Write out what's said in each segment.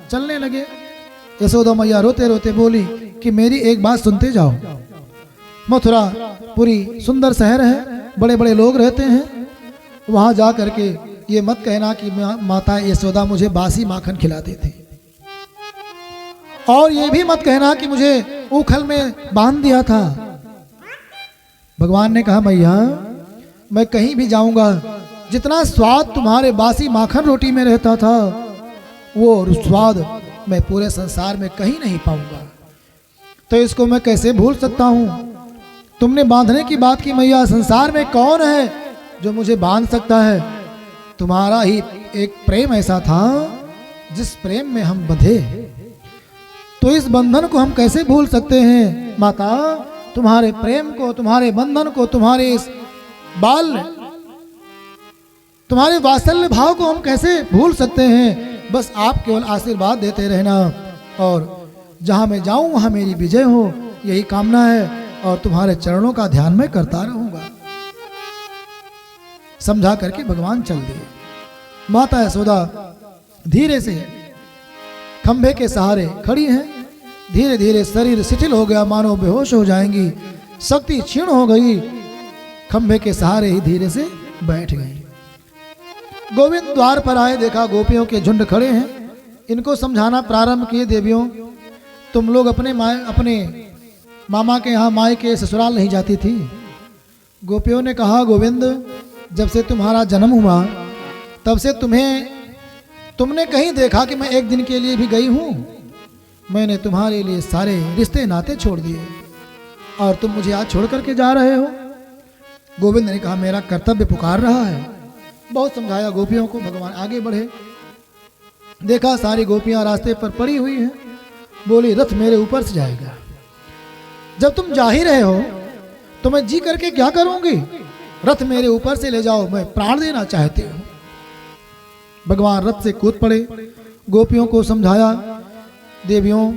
चलने लगे। यशोदा मैया रोते रोते बोली कि मेरी एक बात सुनते जाओ। मथुरा पूरी सुंदर शहर है, बड़े बड़े लोग रहते हैं, वहां जा करके ये मत कहना कि माता यशोदा मुझे बासी माखन खिलाती थी, और ये भी मत कहना कि मुझे उखल में बांध दिया था। भगवान ने कहा मैया मैं कहीं भी जाऊंगा, जितना स्वाद तुम्हारे बासी माखन रोटी में रहता था वो स्वाद मैं पूरे संसार में कहीं नहीं पाऊंगा, तो इसको मैं कैसे भूल सकता हूं। तुमने बांधने की बात की मैया, संसार में कौन है जो मुझे बांध सकता है। तुम्हारा ही एक प्रेम ऐसा था जिस प्रेम में हम बंधे, तो इस बंधन को हम कैसे भूल सकते हैं। माता तुम्हारे प्रेम को, तुम्हारे बंधन को, तुम्हारे इस तुम्हारे वात्सल्य भाव को हम कैसे भूल सकते हैं। बस आप केवल आशीर्वाद देते रहना, और जहां मैं जाऊं वहां मेरी विजय हो, यही कामना है, और तुम्हारे चरणों का ध्यान मैं करता रहूंगा। समझा करके भगवान चल दिए। माता यशोदा धीरे से खंभे के सहारे खड़ी हैं। धीरे धीरे शरीर शिथिल हो गया, मानो बेहोश हो जाएंगी, शक्ति क्षीण हो गई। खंभे के सहारे ही धीरे से बैठ गई। गोविंद द्वार पर आए, देखा गोपियों के झुंड खड़े हैं। इनको समझाना प्रारंभ किए, देवियों तुम लोग अपने मामा के यहाँ माई के ससुराल नहीं जाती थी। गोपियों ने कहा गोविंद जब से तुम्हारा जन्म हुआ तब से तुमने कहीं देखा कि मैं एक दिन के लिए भी गई हूँ। मैंने तुम्हारे लिए सारे रिश्ते नाते छोड़ दिए और तुम मुझे आज छोड़ करके जा रहे हो। गोविंद ने कहा मेरा कर्तव्य पुकार रहा है। बहुत समझाया गोपियों को, भगवान आगे बढ़े। देखा सारी गोपियां रास्ते पर पड़ी हुई हैं। बोली रथ मेरे ऊपर से जाएगा, जब तुम जा ही रहे हो तो मैं जी करके क्या करूंगी। रथ मेरे ऊपर से ले जाओ, मैं प्राण देना चाहती हूं। भगवान रथ से कूद पड़े। गोपियों को समझाया देवियों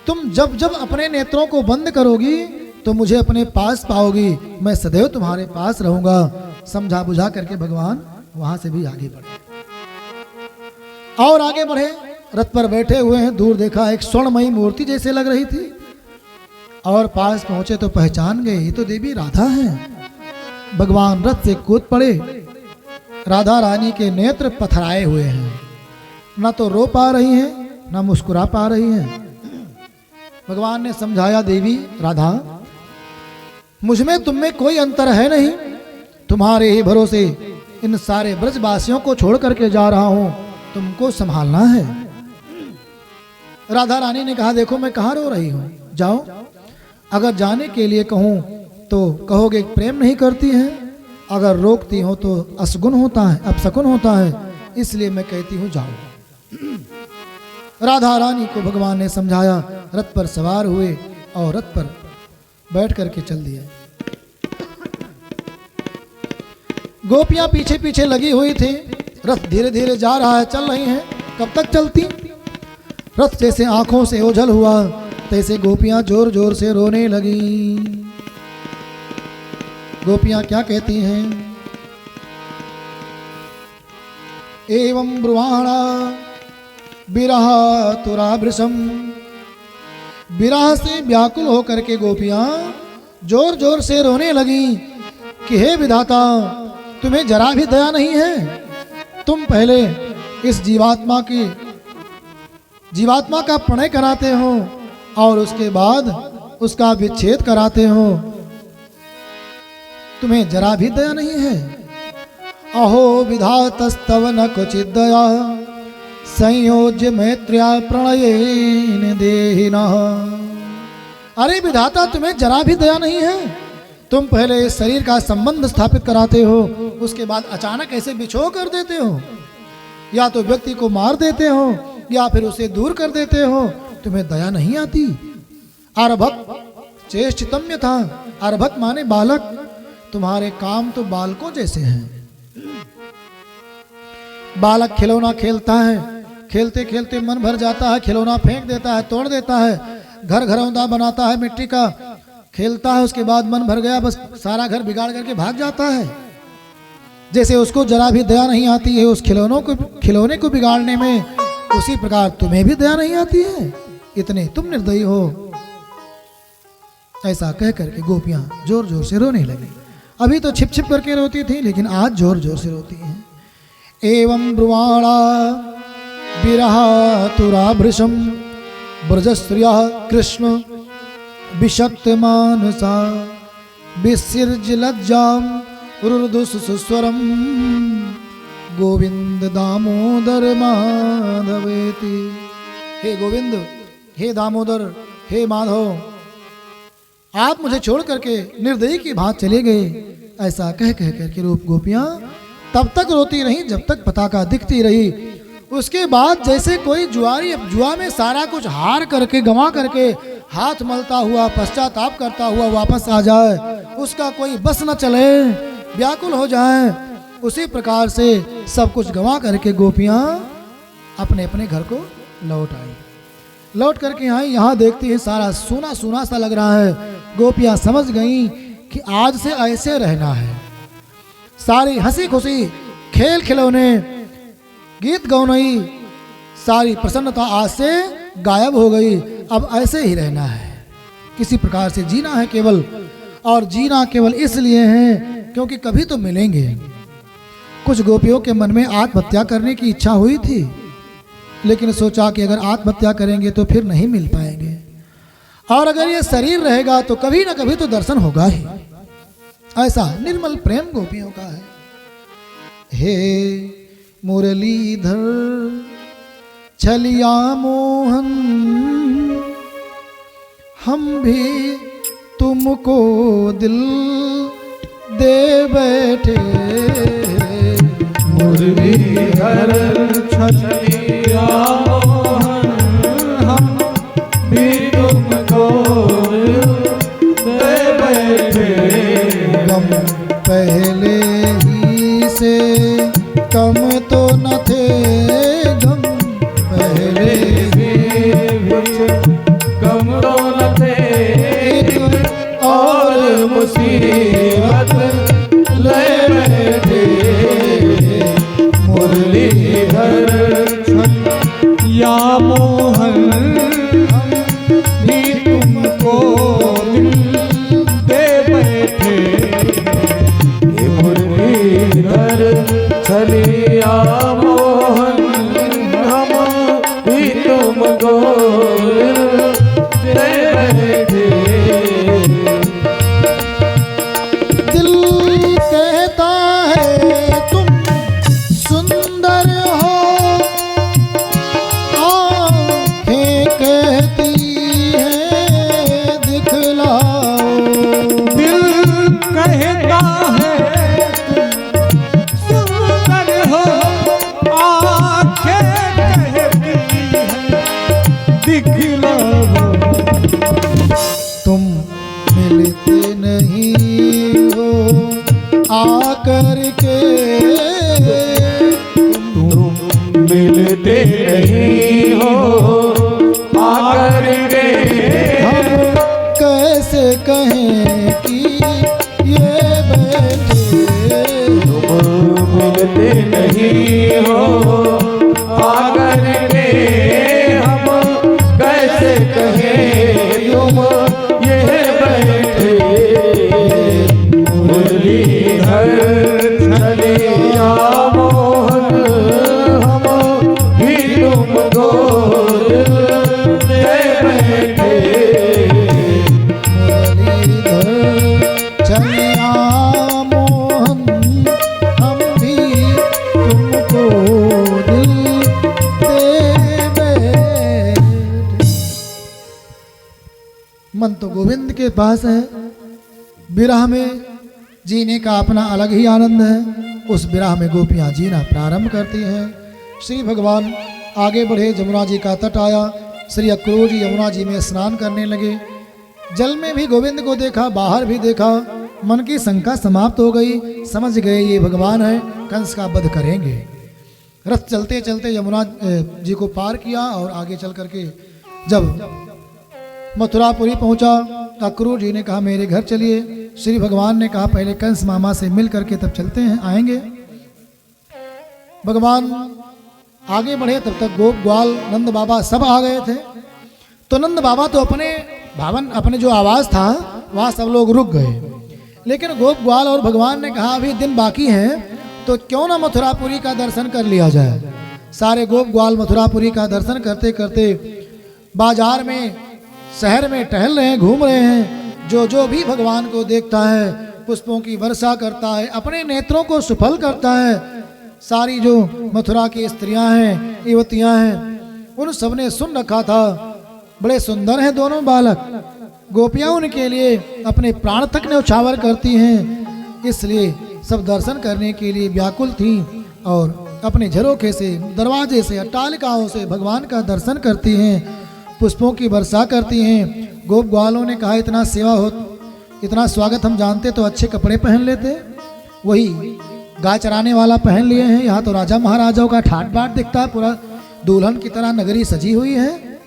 तुम जब जब अपने नेत्रों को बंद करोगी तो मुझे अपने पास पाओगी, मैं सदैव तुम्हारे पास रहूंगा। समझा बुझा करके भगवान वहां से भी आगे बढ़े और आगे बढ़े। रथ पर बैठे हुए हैं। दूर देखा एक स्वर्णमयी मूर्ति जैसे लग रही थी, और पास पहुंचे तो पहचान गए ये तो देवी राधा हैं। भगवान रथ से कूद पड़े। राधा रानी के नेत्र पथराए हुए हैं, न तो रो पा रही हैं न मुस्कुरा पा रही हैं। भगवान ने समझाया देवी राधा मुझ में तुम में कोई अंतर है नहीं, तुम्हारे ही भरोसे इन सारे ब्रजवासियों को छोड़ करके जा रहा हूं, तुमको संभालना है। राधा रानी ने कहा देखो मैं कहाँ रो रही हूं, जाओ। अगर जाने के लिए कहूं तो कहोगे प्रेम नहीं करती है, अगर रोकती हो तो असगुन होता है, अपशकुन होता है, इसलिए मैं कहती हूं जाओ। राधा रानी को भगवान ने समझाया, रथ पर सवार हुए और रथ पर बैठ करके चल दिए। गोपियां पीछे पीछे लगी हुई थी। रथ धीरे धीरे जा रहा है, चल रही हैं। कब तक चलती। रथ जैसे आंखों से ओझल हुआ तैसे गोपियां जोर जोर से रोने लगी। गोपियां क्या कहती हैं। एवं ब्रुवाणा विरह तुराभृशम। विरह से व्याकुल होकर के गोपियां जोर जोर से रोने लगी कि हे विधाता तुम्हें जरा भी दया नहीं है। तुम पहले इस जीवात्मा का प्रणय कराते हो और उसके बाद उसका विच्छेद कराते हो, तुम्हें जरा भी दया नहीं है। अहो विधातस्तव न क्वचित् दया संयोज्य मैत्र्या प्रणयेन देहिनः। अरे विधाता तुम्हें जरा भी दया नहीं है। तुम पहले इस शरीर का संबंध स्थापित कराते हो, उसके बाद अचानक ऐसे बिछो कर देते हो, या तो व्यक्ति को मार देते हो या फिर उसे दूर कर देते हो। तुम्हें दया नहीं आती। अर्भक चेष्टितम्य था। अर्भक माने बालक। तुम्हारे काम तो बालकों जैसे हैं। बालक खिलौना खेलता है, खेलते खेलते मन भर जाता है, खिलौना फेंक देता है, तोड़ देता है। घर घरौंदा बनाता है मिट्टी का, खेलता है, उसके बाद मन भर गया बस सारा घर बिगाड़ करके भाग जाता है। जैसे उसको जरा भी दया नहीं आती है उस खिलौने को बिगाड़ने में, उसी प्रकार तुम्हें भी दया नहीं आती है, इतने तुम निर्दयी हो। ऐसा कह करके गोपियां जोर जोर से रोने लगी। अभी तो छिप छिप करके रोती थी, लेकिन आज जोर जोर से रोती हैं। एवं ब्रुवाणा विरहातुराभृशं ब्रजस्त्रियः कृष्ण विशक्त मानसा विसृज्य लज्जां रुरुदुःस्वरं गोविंद दामोदर माधवेति। हे गोविंद, हे दामोदर, हे माधव, आप मुझे छोड़ करके निर्दयी की भांति चले गए। ऐसा कह कह करके रूप गोपियां तब तक रोती रही जब तक पताका दिखती रही। उसके बाद जैसे कोई जुआरी जुआ में सारा कुछ हार करके गंवा करके हाथ मलता हुआ पश्चाताप करता हुआ वापस आ जाए, उसका कोई बस न चले, व्याकुल हो जाए, उसी प्रकार से सब कुछ गंवा करके गोपियां अपने अपने घर को लौट आई। लौट करके आई, यहाँ देखती है सारा सूना सूना सा लग रहा है। गोपियां समझ गईं कि आज से ऐसे रहना है। सारी हंसी खुशी, खेल खिलौने, गीत गौनई, सारी प्रसन्नता आज से गायब हो गई। अब ऐसे ही रहना है, किसी प्रकार से जीना है केवल, और जीना केवल इसलिए है क्योंकि कभी तो मिलेंगे। कुछ गोपियों के मन में आत्महत्या करने की इच्छा हुई थी, लेकिन सोचा कि अगर आत्महत्या करेंगे तो फिर नहीं मिल पाएंगे, और अगर ये शरीर रहेगा तो कभी ना कभी तो दर्शन होगा ही। ऐसा निर्मल प्रेम गोपियों का है। हे मुरलीधर छलिया मोहन, हम भी तुमको दिल दे बैठे। मुरलीधर छलिया मोहन, हम भी तुमको दे बैठे। गम पहले ही से कम तो न थे, गम पहले गम तो न थे, और मुसीबत ले बैठे। मुरलीधर छलिया मोहन, हम भी तुमको दिल दे बैठे। मुरलीधर छलिया मोहन, हम भी तुमको दे बैठे। दिल कहता है तुम सुंदर हो, आँखें कहती हैं दिखलाओ। दिल कहता है सुंदर हो, आँखें कहती हैं दिखलाओ। तुम मिलते नहीं हो आकर के, तुम मिलते नहीं हो आकर के। हम कैसे कहें कि ये बैठे। तुम मिलते नहीं हो आकर के, हम कैसे कहें तुम ये बैठे। मुरलीधर छलिया मोहन, हम भी तुमको दिल दे बैठे। मुरलीधर छलिया मोहन, हम भी तुमको दिल दे बैठे। मन तो गोविंद के पास है, विरह में जीने का अपना अलग ही आनंद है। उस विरह में गोपियां जीना प्रारंभ करती हैं। श्री भगवान आगे बढ़े, जमुना जी का तट आया। श्री अक्रूर जी यमुना जी में स्नान करने लगे। जल में भी गोविंद को देखा, बाहर भी देखा, मन की शंका समाप्त हो गई। समझ गए ये भगवान है, कंस का वध करेंगे। रथ चलते चलते यमुना जी को पार किया और आगे चल करके जब मथुरापुरी पहुंचा, अक्रूर जी ने कहा मेरे घर चलिए। श्री भगवान ने कहा पहले कंस मामा से मिल करके तब चलते हैं, आएंगे। भगवान आगे बढ़े तब तक गोप ग्वाल नंद बाबा सब आ गए थे। तो नंद बाबा तो अपने जो आवास था वहाँ सब लोग रुक गए। लेकिन गोप ग्वाल और भगवान ने कहा अभी दिन बाकी है तो क्यों ना मथुरापुरी का दर्शन कर लिया जाए। सारे गोप ग्वाल मथुरापुरी का दर्शन करते करते बाजार में शहर में टहल रहे हैं, घूम रहे हैं। जो भी भगवान को देखता है पुष्पों की वर्षा करता है, अपने नेत्रों को सुफल करता है। सारी जो मथुरा की स्त्रियां हैं, युवतियां हैं, उन सब ने सुन रखा था बड़े सुंदर हैं दोनों बालक। गोपियां उनके लिए अपने प्राण तक न्यौछावर करती हैं, इसलिए सब दर्शन करने के लिए व्याकुल थीं और अपने झरोखे से, दरवाजे से, अट्टालिकाओं से भगवान का दर्शन करती हैं, पुष्पों की वर्षा करती हैं। गोप ग्वालों ने कहा इतना सेवा हो, इतना स्वागत हम जानते तो अच्छे कपड़े पहन लेते, वही गाय चराने वाला पहन लिए हैं। यहाँ तो राजा महाराजाओं का ठाट बाट दिखता है, पूरा दुल्हन की तरह नगरी सजी हुई है।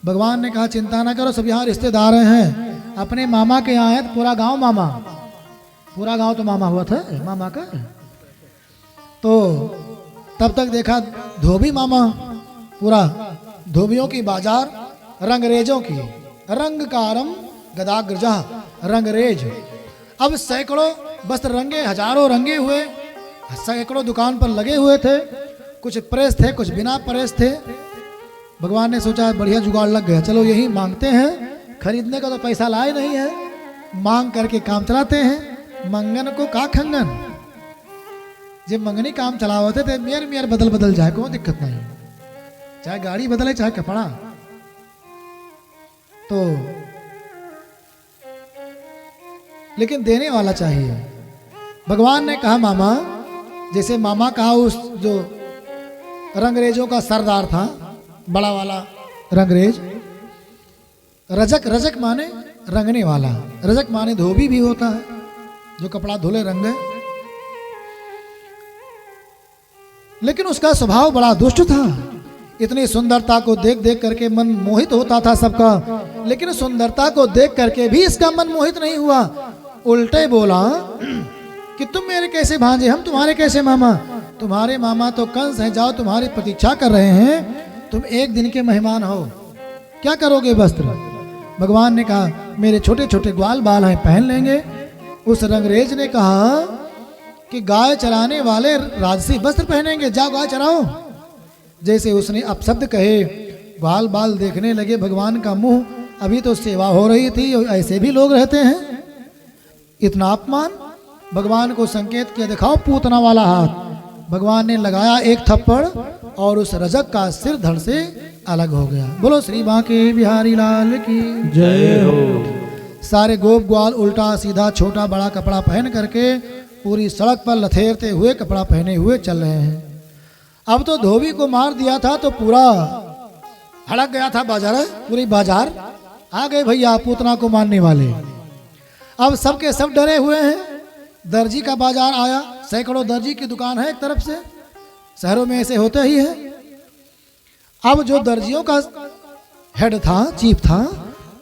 भगवान ने कहा चिंता ना करो, सब यहाँ रिश्तेदार हैं, अपने मामा के यहाँ है। तो पूरा गांव मामा, पूरा गांव तो मामा हुआ था मामा का। तो तब तक देखा धोबी मामा, पूरा धोबियों की बाजार, रंगरेजों की, रंगकारम गदाग्रजा रंगरेज। अब सैकड़ों वस्त्र रंगे, हजारों रंगे हुए, सैकड़ों दुकान पर लगे हुए थे। कुछ प्रेस थे, कुछ बिना प्रेस थे। भगवान ने सोचा बढ़िया जुगाड़ लग गया, चलो यही मांगते हैं, खरीदने का तो पैसा लाए नहीं है, मांग करके काम चलाते हैं। मंगन को का खंगन, जब मंगनी काम चला होते थे मेयर बदल जाए, कोई दिक्कत नहीं, चाहे गाड़ी बदले चाहे कपड़ा। तो लेकिन देने वाला चाहिए। भगवान ने कहा मामा, जैसे मामा कहा उस जो रंगरेजों का सरदार था, बड़ा वाला रंगरेज, रजक, रजक माने रंगने वाला, रजक माने धोबी भी होता है जो कपड़ा धुले रंगे। लेकिन उसका स्वभाव बड़ा दुष्ट था। इतनी सुंदरता को देख देख करके मन मोहित होता था सबका, लेकिन सुंदरता को देख करके भी इसका मन मोहित नहीं हुआ। उल्टे बोला कि तुम मेरे कैसे भांजे, हम तुम्हारे कैसे मामा, तुम्हारे मामा तो कंस हैं, जाओ तुम्हारी प्रतीक्षा कर रहे हैं, तुम एक दिन के मेहमान हो, क्या करोगे वस्त्र। भगवान ने कहा मेरे छोटे छोटे ग्वाल बाल हैं, पहन लेंगे। उस रंगरेज ने कहा कि गाय चराने वाले राजसी वस्त्र पहनेंगे, जाओ गाय चराओ। जैसे उसने अपशब्द कहे, ग्वाल बाल देखने लगे भगवान का मुंह, अभी तो सेवा हो रही थी, ऐसे भी लोग रहते हैं, इतना अपमान। भगवान को संकेत किया, दिखाओ पूतना वाला हाथ। भगवान ने लगाया एक थप्पड़ और उस रजक का सिर धड़ से अलग हो गया। बोलो श्री बांके बिहारी लाल की जय हो। सारे गोप ग्वाल उल्टा सीधा छोटा बड़ा कपड़ा पहन करके पूरी सड़क पर लथेरते हुए कपड़ा पहने हुए चल रहे हैं। अब तो धोबी को मार दिया था तो पूरा हड़क गया था बाजार, पूरी बाजार आ गए भैया पूतना को मारने वाले। अब सबके सब डरे हुए हैं। दर्जी का बाजार आया, सैकड़ों दर्जी की दुकान है एक तरफ से, शहरों में ऐसे होते ही है। अब जो दर्जियों का हेड था, चीफ था,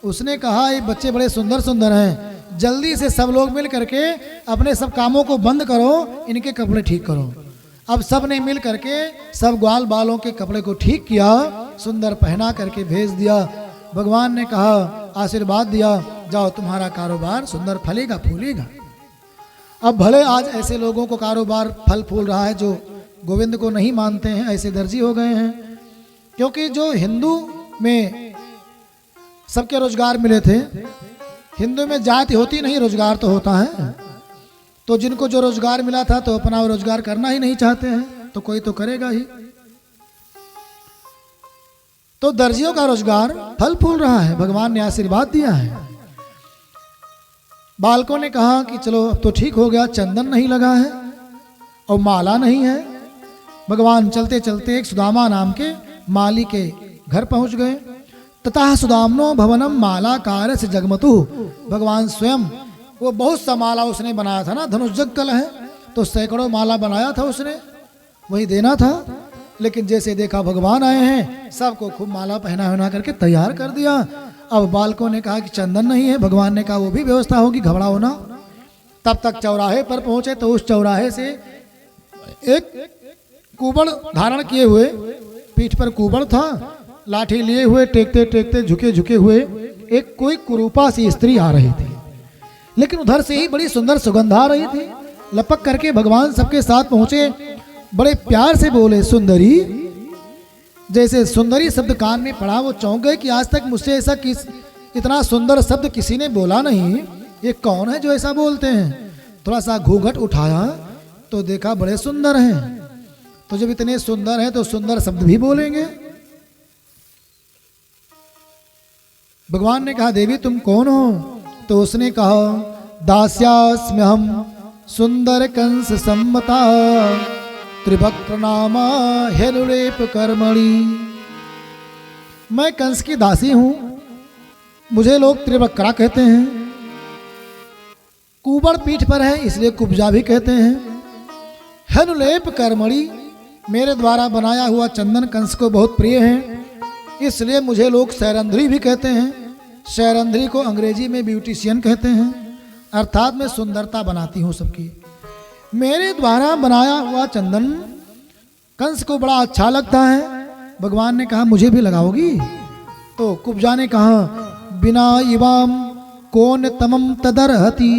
उसने कहा ये बच्चे बड़े सुंदर सुंदर हैं, जल्दी से सब लोग मिल करके अपने सब कामों को बंद करो, इनके कपड़े ठीक करो। अब सब ने मिल करके सब ग्वाल बालों के कपड़े को ठीक किया, सुंदर पहना करके भेज दिया। भगवान ने कहा आशीर्वाद दिया, जाओ तुम्हारा कारोबार सुंदर फलेगा फूलेगा। अब भले आज ऐसे लोगों को कारोबार फल फूल रहा है जो गोविंद को नहीं मानते हैं, ऐसे दर्जी हो गए हैं। क्योंकि जो हिंदू में सबके रोजगार मिले थे, हिंदू में जाति होती नहीं, रोजगार तो होता है। तो जिनको जो रोजगार मिला था तो अपना वो रोजगार करना ही नहीं चाहते हैं, तो कोई तो करेगा ही। तो दर्जियों का रोजगार फल फूल रहा है, भगवान ने आशीर्वाद दिया है। बालकों ने कहा कि चलो अब तो ठीक हो गया, चंदन नहीं लगा है और माला नहीं है। भगवान चलते चलते एक सुदामा नाम के माली के घर पहुंच गए। तथा सुदामनो भवनम माला कार्य से जगमतु, भगवान स्वयं वो बहुत सा माला उसने बनाया था ना, धनुष जग कल है तो सैकड़ों माला बनाया था उसने, वही देना था। लेकिन जैसे देखा भगवान आए हैं, सबको खूब माला पहना करके तैयार कर दिया। अब बालकों ने कहा कि चंदन नहीं है, भगवान ने कहा वो भी व्यवस्था होगी, घबराओ ना। तब तक चौराहे पर पहुंचे तो उस चौराहे से एक कुबड़ धारण किए हुए, पीठ पर कुबड़ था, लाठी लिए हुए टेकते टेकते झुके झुके हुए एक कोई कुरूपा सी स्त्री आ रही थी। लेकिन उधर से ही बड़ी सुंदर सुगंध आ रही थी। लपक करके भगवान सबके साथ पहुंचे, बड़े प्यार से बोले, सुंदरी। जैसे सुंदरी शब्द कान में पड़ा, वो चौंक गए कि आज तक मुझसे ऐसा इतना सुंदर शब्द किसी ने बोला नहीं। ये कौन है जो ऐसा बोलते हैं? थोड़ा सा घूंघट उठाया तो देखा बड़े सुंदर हैं। तो जब इतने सुंदर हैं तो सुंदर शब्द भी बोलेंगे। भगवान ने कहा, देवी तुम कौन हो? तो उसने कहा, दास्यास्म्यहम सुंदर कंस सम्मता त्रिभक्त्र नामा हेनुलेप कर्मणि। मैं कंस की दासी हूं, मुझे लोग त्रिवक्रा कहते हैं। कुबड़ पीठ पर है इसलिए कुब्जा भी कहते हैं। हेनुलेप कर्मणि, मेरे द्वारा बनाया हुआ चंदन कंस को बहुत प्रिय है, इसलिए मुझे लोग शैरंध्री भी कहते हैं। शैरंध्री को अंग्रेजी में ब्यूटिशियन कहते हैं, अर्थात मैं सुंदरता बनाती हूँ सबकी। मेरे द्वारा बनाया हुआ चंदन कंस को बड़ा अच्छा लगता है। भगवान ने कहा, मुझे भी लगाओगी? तो कुब्जा ने कहा, बिना इवाम कौन तमम तदरहति।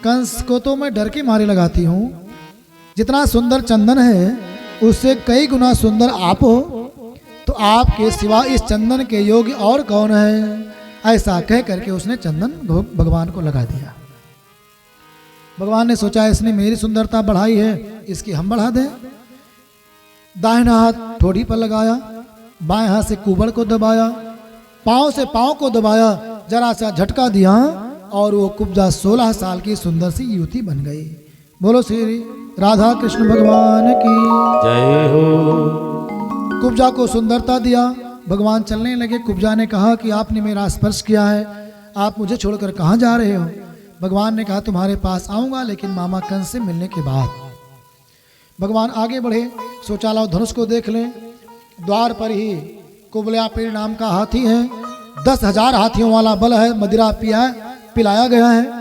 कंस को तो मैं डर के मारे लगाती हूँ, जितना सुंदर चंदन है उससे कई गुना सुंदर आप हो, तो आपके सिवा इस चंदन के योग्य और कौन है? ऐसा कह करके उसने चंदन भगवान को लगा दिया। भगवान ने सोचा इसने मेरी सुंदरता बढ़ाई है, इसकी हम बढ़ा दें। दाहिना हाथ ठोड़ी पर लगाया, बाएं हाथ से कुबड़ को दबाया, पांव से पांव को दबाया, जरा सा झटका दिया और वो कुब्जा 16 साल की सुंदर सी युवती बन गई। बोलो श्री राधा कृष्ण भगवान की जय हो। कुब्जा को सुंदरता दिया, भगवान चलने लगे। कुब्जा ने कहा कि आपने मेरा स्पर्श किया है, आप मुझे छोड़कर कहाँ जा रहे हो? भगवान ने कहा, तुम्हारे पास आऊंगा लेकिन मामा कंस से मिलने के बाद। भगवान आगे बढ़े, सोचा लाओ धनुष को देख लें। द्वार पर ही कुबलापीड़ नाम का हाथी है, 10,000 हाथियों वाला बल है, मदिरा पिलाया गया है।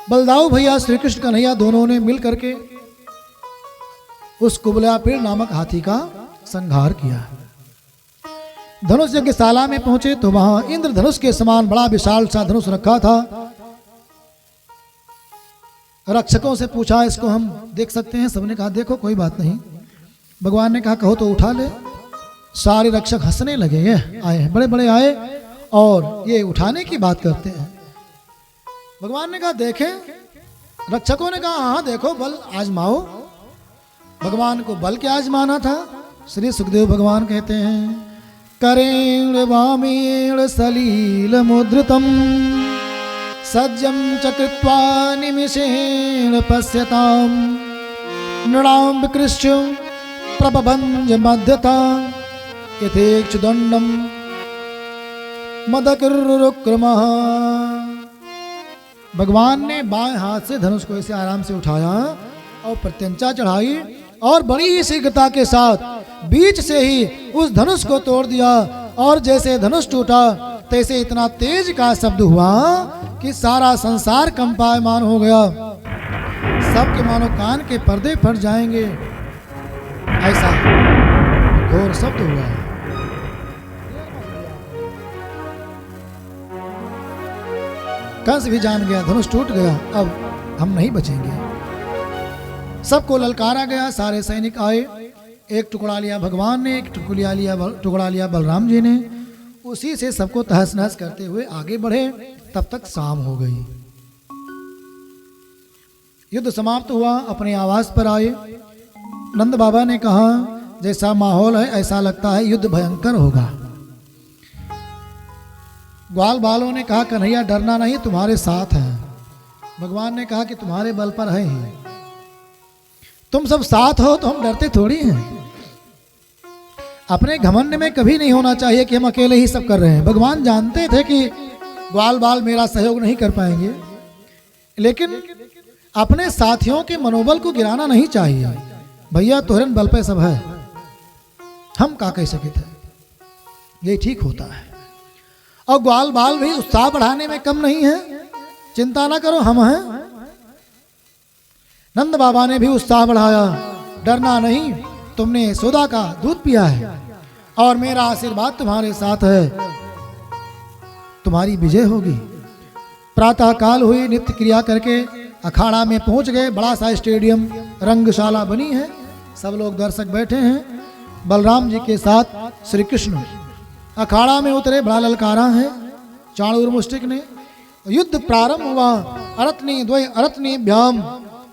बलदाऊ भैया श्री कृष्ण कन्हैया दोनों ने मिल करके उस कुबलापीड़ नामक हाथी का संहार किया। धनुष यज्ञशाला में पहुंचे तो वहां इंद्रधनुष के समान बड़ा विशाल सा धनुष रखा था। रक्षकों से पूछा, इसको हम देख सकते हैं? सबने कहा देखो, कोई बात नहीं। भगवान ने कहा, कहो तो उठा ले। सारे रक्षक हंसने लगे, ये आए हैं बड़े बड़े आए और ये उठाने की बात करते हैं। भगवान ने कहा देखें। रक्षकों ने कहा, हाँ देखो, बल आजमाओ। भगवान को बल क्या आजमाना था? श्री सुखदेव भगवान कहते हैं, करेण वामेण सलील मुद्रितम सज्जम चकृत्वा निमिषेण पश्यताम नृणाम विकृष्य प्रबभंज मध्यता यथेक्षुदंडम मदकिरुक्रमः। भगवान ने बाएं हाथ से धनुष को ऐसे आराम से उठाया और प्रत्यंचा चढ़ाई और बड़ी ही शीघ्रता के साथ बीच से ही उस धनुष को तोड़ दिया। और जैसे धनुष टूटा तैसे इतना तेज का शब्द हुआ कि सारा संसार कंपायमान हो गया। सबके मानो कान के पर्दे फट जाएंगे, ऐसा घोर शब्द हुआ। कंस भी जान गया धनुष टूट गया, अब हम नहीं बचेंगे। सबको ललकारा गया, सारे सैनिक आए। एक टुकड़ा लिया भगवान ने, एक टुकड़ा लिया बलराम जी ने। उसी से सबको तहस नहस करते हुए आगे बढ़े। तब तक शाम हो गई। युद्ध समाप्त हुआ, अपने आवास पर आए। नंद बाबा ने कहा, जैसा माहौल है ऐसा लगता है युद्ध भयंकर होगा। ग्वाल बालों ने कहा, कन्हैया डरना नहीं, तुम्हारे साथ है। भगवान ने कहा कि तुम्हारे बल पर है ही, तुम सब साथ हो तो हम डरते थोड़ी हैं। अपने घमंड में कभी नहीं होना चाहिए कि हम अकेले ही सब कर रहे हैं। भगवान जानते थे कि ग्वाल बाल मेरा सहयोग नहीं कर पाएंगे, लेकिन अपने साथियों के मनोबल को गिराना नहीं चाहिए। भैया तोहरन बल पे सब है, हम का कह सके थे, ये ठीक होता है। और ग्वाल बाल भी उत्साह बढ़ाने में कम नहीं है, चिंता ना करो, हम हैं। नंद बाबा ने भी उत्साह बढ़ाया, डरना नहीं, तुमने यशोदा का दूध पिया है और मेरा आशीर्वाद तुम्हारे साथ है, तुम्हारी विजय होगी। प्रातः काल हुई, नित्य क्रिया करके अखाड़ा में पहुंच गए। बड़ा सा स्टेडियम, रंगशाला बनी है, सब लोग दर्शक बैठे हैं। बलराम जी के साथ श्री कृष्ण अखाड़ा में उतरे, बड़ा ललकारा है चाणूर मुष्टिक ने। युद्ध प्रारंभ हुआ। अरत्नी द्वय अरत्नी भ्याम,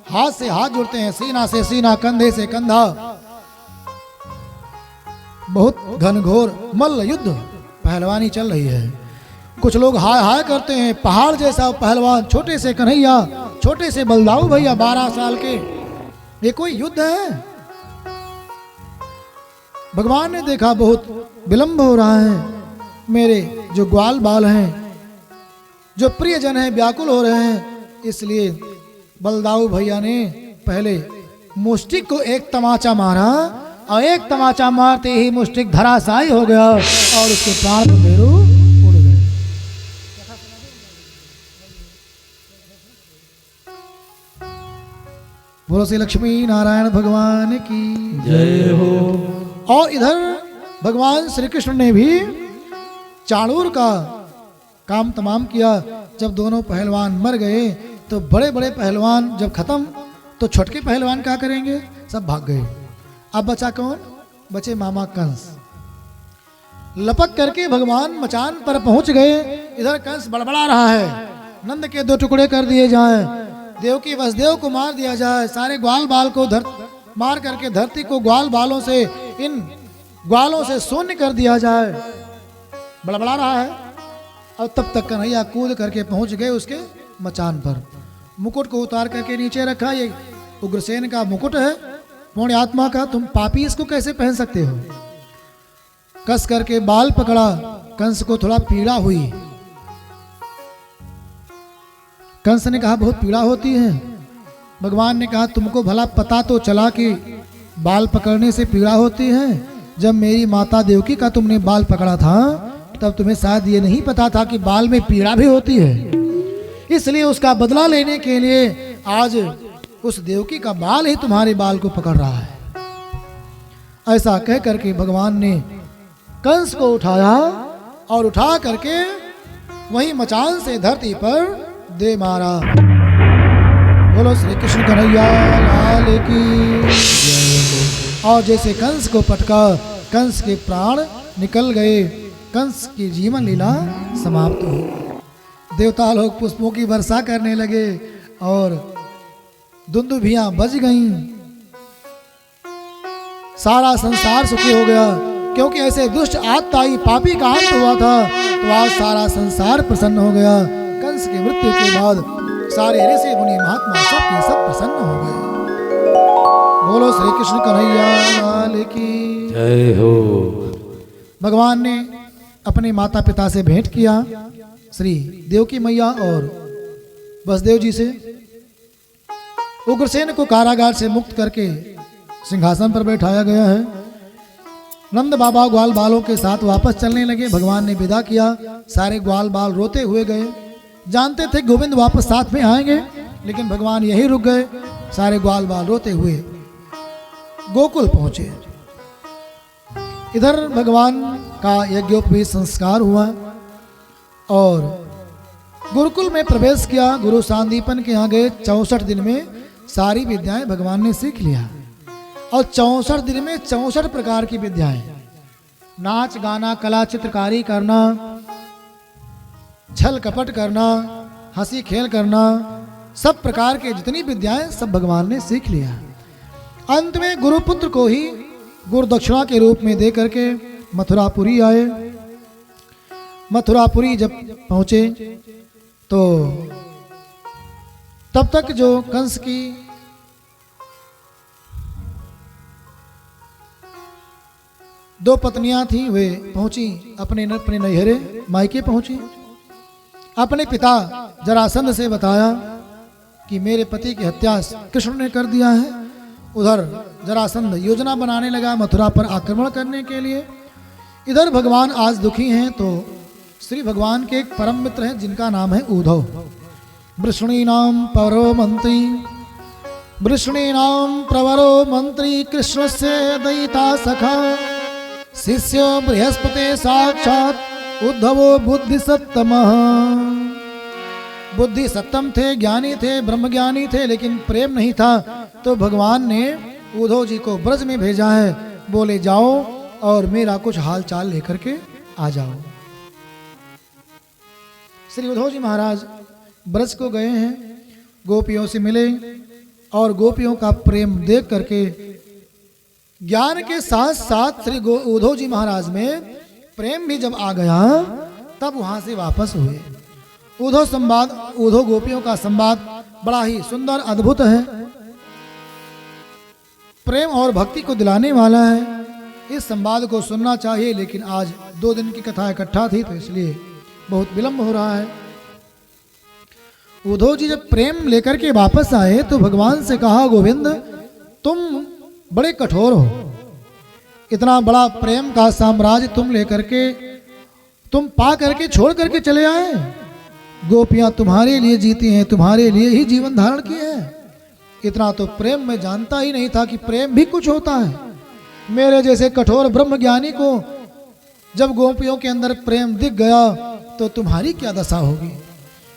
हाथ से हाथ जुड़ते हैं, सीना से सीना, कंधे से कंधा। बहुत घनघोर मल्ल युद्ध, पहलवानी चल रही है। कुछ लोग हाय हाय करते हैं, पहाड़ जैसा पहलवान, छोटे से कन्हैया, छोटे से बलदाऊ भैया 12 साल के, ये कोई युद्ध है? भगवान ने देखा बहुत विलंब हो रहा है, मेरे जो ग्वाल बाल हैं, जो प्रियजन हैं, व्याकुल हो रहे हैं। इसलिए बलदाऊ भैया ने पहले मुष्टिक को एक तमाचा मारा और एक तमाचा मारते ही मुष्टिक धराशायी हो गया और उसके प्राण बेरू उड़ गए। बोलो श्री लक्ष्मी नारायण भगवान की जय हो। और इधर भगवान श्री कृष्ण ने भी चाणूर का काम तमाम किया। जब दोनों पहलवान मर गए तो बड़े बड़े पहलवान जब खत्म तो छोटके पहलवान क्या करेंगे? सब भाग गए। अब बचा कौन? बचे मामा कंस। लपक करके भगवान मचान पर पहुंच गए। इधर कंस बड़बड़ा रहा है, नंद के 2 टुकड़े कर दिए जाएं, देवकी वसुदेव को मार दिया जाए, सारे ग्वाल बाल को मार करके धरती को ग्वाल बालों से, इन ग्वालों से शून्य कर दिया जाए, बड़बड़ा रहा है। और तब तक कन्हैया कूद करके पहुंच गए उसके मचान पर। मुकुट को उतार करके नीचे रखा। ये उग्रसेन का मुकुट है, पुण्य आत्मा का, तुम पापी इसको कैसे पहन सकते हो? कस करके बाल पकड़ा। कंस को थोड़ा पीड़ा हुई। कंस ने कहा बहुत पीड़ा होती है। भगवान ने कहा तुमको भला पता तो चला कि बाल पकड़ने से पीड़ा होती है। जब मेरी माता देवकी का तुमने बाल पकड़ा था तब तुम्हें शायद ये नहीं पता था कि बाल में पीड़ा भी होती है। इसलिए उसका बदला लेने के लिए आज उस देवकी का बाल ही तुम्हारे बाल को पकड़ रहा है। ऐसा कह करके भगवान ने कंस को उठाया और उठा करके वही मचान से धरती पर दे मारा। बोलो श्री कृष्ण कन्हैया लाल की जय। और जैसे कंस को पटका, कंस के प्राण निकल गए, कंस की जीवन लीला समाप्त हो। देवता लोग पुष्पों की वर्षा करने लगे और दुंदुभियां बज गईं। सारा संसार सुखी हो गया, क्योंकि ऐसे दुष्ट आत्ताई पापी का अंत हुआ था, तो आज सारा संसार प्रसन्न हो गया। कंस की मृत्यु के बाद सारे ऋषि मुनि महात्मा सब के सब प्रसन्न हो गए। बोलो श्री कृष्ण कन्हैया लाल की जय हो। भगवान ने अपने माता पिता से भेंट किया, श्री देवकी मैया और वसुदेव जी से। उग्रसेन को कारागार से मुक्त करके सिंहासन पर बैठाया गया है। नंद बाबा ग्वाल बालों के साथ वापस चलने लगे। भगवान ने विदा किया। सारे ग्वाल बाल रोते हुए गए। जानते थे गोविंद वापस साथ में आएंगे, लेकिन भगवान यहीं रुक गए। सारे ग्वाल बाल रोते हुए गोकुल पहुंचे। इधर भगवान का यज्ञोपवीत संस्कार हुआ और गुरुकुल में प्रवेश किया। गुरु सांदीपन के यहाँ गए। 64 दिन में सारी विद्याएं भगवान ने सीख लिया और 64 दिन में 64 प्रकार की विद्याएं, नाच गाना, कला, चित्रकारी करना, छल कपट करना, हंसी खेल करना, सब प्रकार के जितनी विद्याएं सब भगवान ने सीख लिया। अंत में गुरुपुत्र को ही गुरु दक्षिणा के रूप में दे करके मथुरापुरी आए। मथुरापुरी जब पहुंचे तो तब तक जो कंस की दो पत्नियां थी वे पहुंची अपने नैहरे, मायके पहुंची। अपने पिता जरासंध से बताया कि मेरे पति की हत्या कृष्ण ने कर दिया है। उधर जरासंध योजना बनाने लगा मथुरा पर आक्रमण करने के लिए। इधर भगवान आज दुखी हैं तो श्री भगवान के एक परम मित्र हैं जिनका नाम है उद्धव। वृष्णीनाम परो मंत्री वृष्णीनां प्रवरो मंत्री कृष्णस्य दयिता सखा शिष्य बृहस्पति साक्षात उद्धवो बुद्धि सप्तमः। बुद्धि सप्तम थे, ज्ञानी थे, ब्रह्मज्ञानी थे, लेकिन प्रेम नहीं था। तो भगवान ने उद्धव जी को ब्रज में भेजा है, बोले जाओ और मेरा कुछ हाल चाल लेकर के आ जाओ। श्री उद्धव जी महाराज ब्रज को गए हैं, गोपियों से मिले और गोपियों का प्रेम देख करके ज्ञान के साथ साथ श्री उद्धव जी महाराज में प्रेम भी जब आ गया तब वहां से वापस हुए। उद्धव गोपियों का संवाद बड़ा ही सुंदर अद्भुत है, प्रेम और भक्ति को दिलाने वाला है। इस संवाद को सुनना चाहिए, लेकिन आज 2 दिन की कथा इकट्ठा थी तो इसलिए बहुत विलंब हो रहा है। उद्धव जी जब प्रेम लेकर के वापस आए तो भगवान से कहा, गोविंद तुम बड़े कठोर हो, इतना बड़ा प्रेम का साम्राज्य तुम लेकर के तुम पा करके छोड़ करके चले आए। गोपियां तुम्हारे लिए जीती हैं, तुम्हारे लिए ही जीवन धारण किए हैं। इतना तो प्रेम मैं जानता ही नहीं था कि प्रेम भी कुछ होता है। मेरे जैसे कठोर ब्रह्मज्ञानी को जब गोपियों के अंदर प्रेम दिख गया तो तुम्हारी क्या दशा होगी।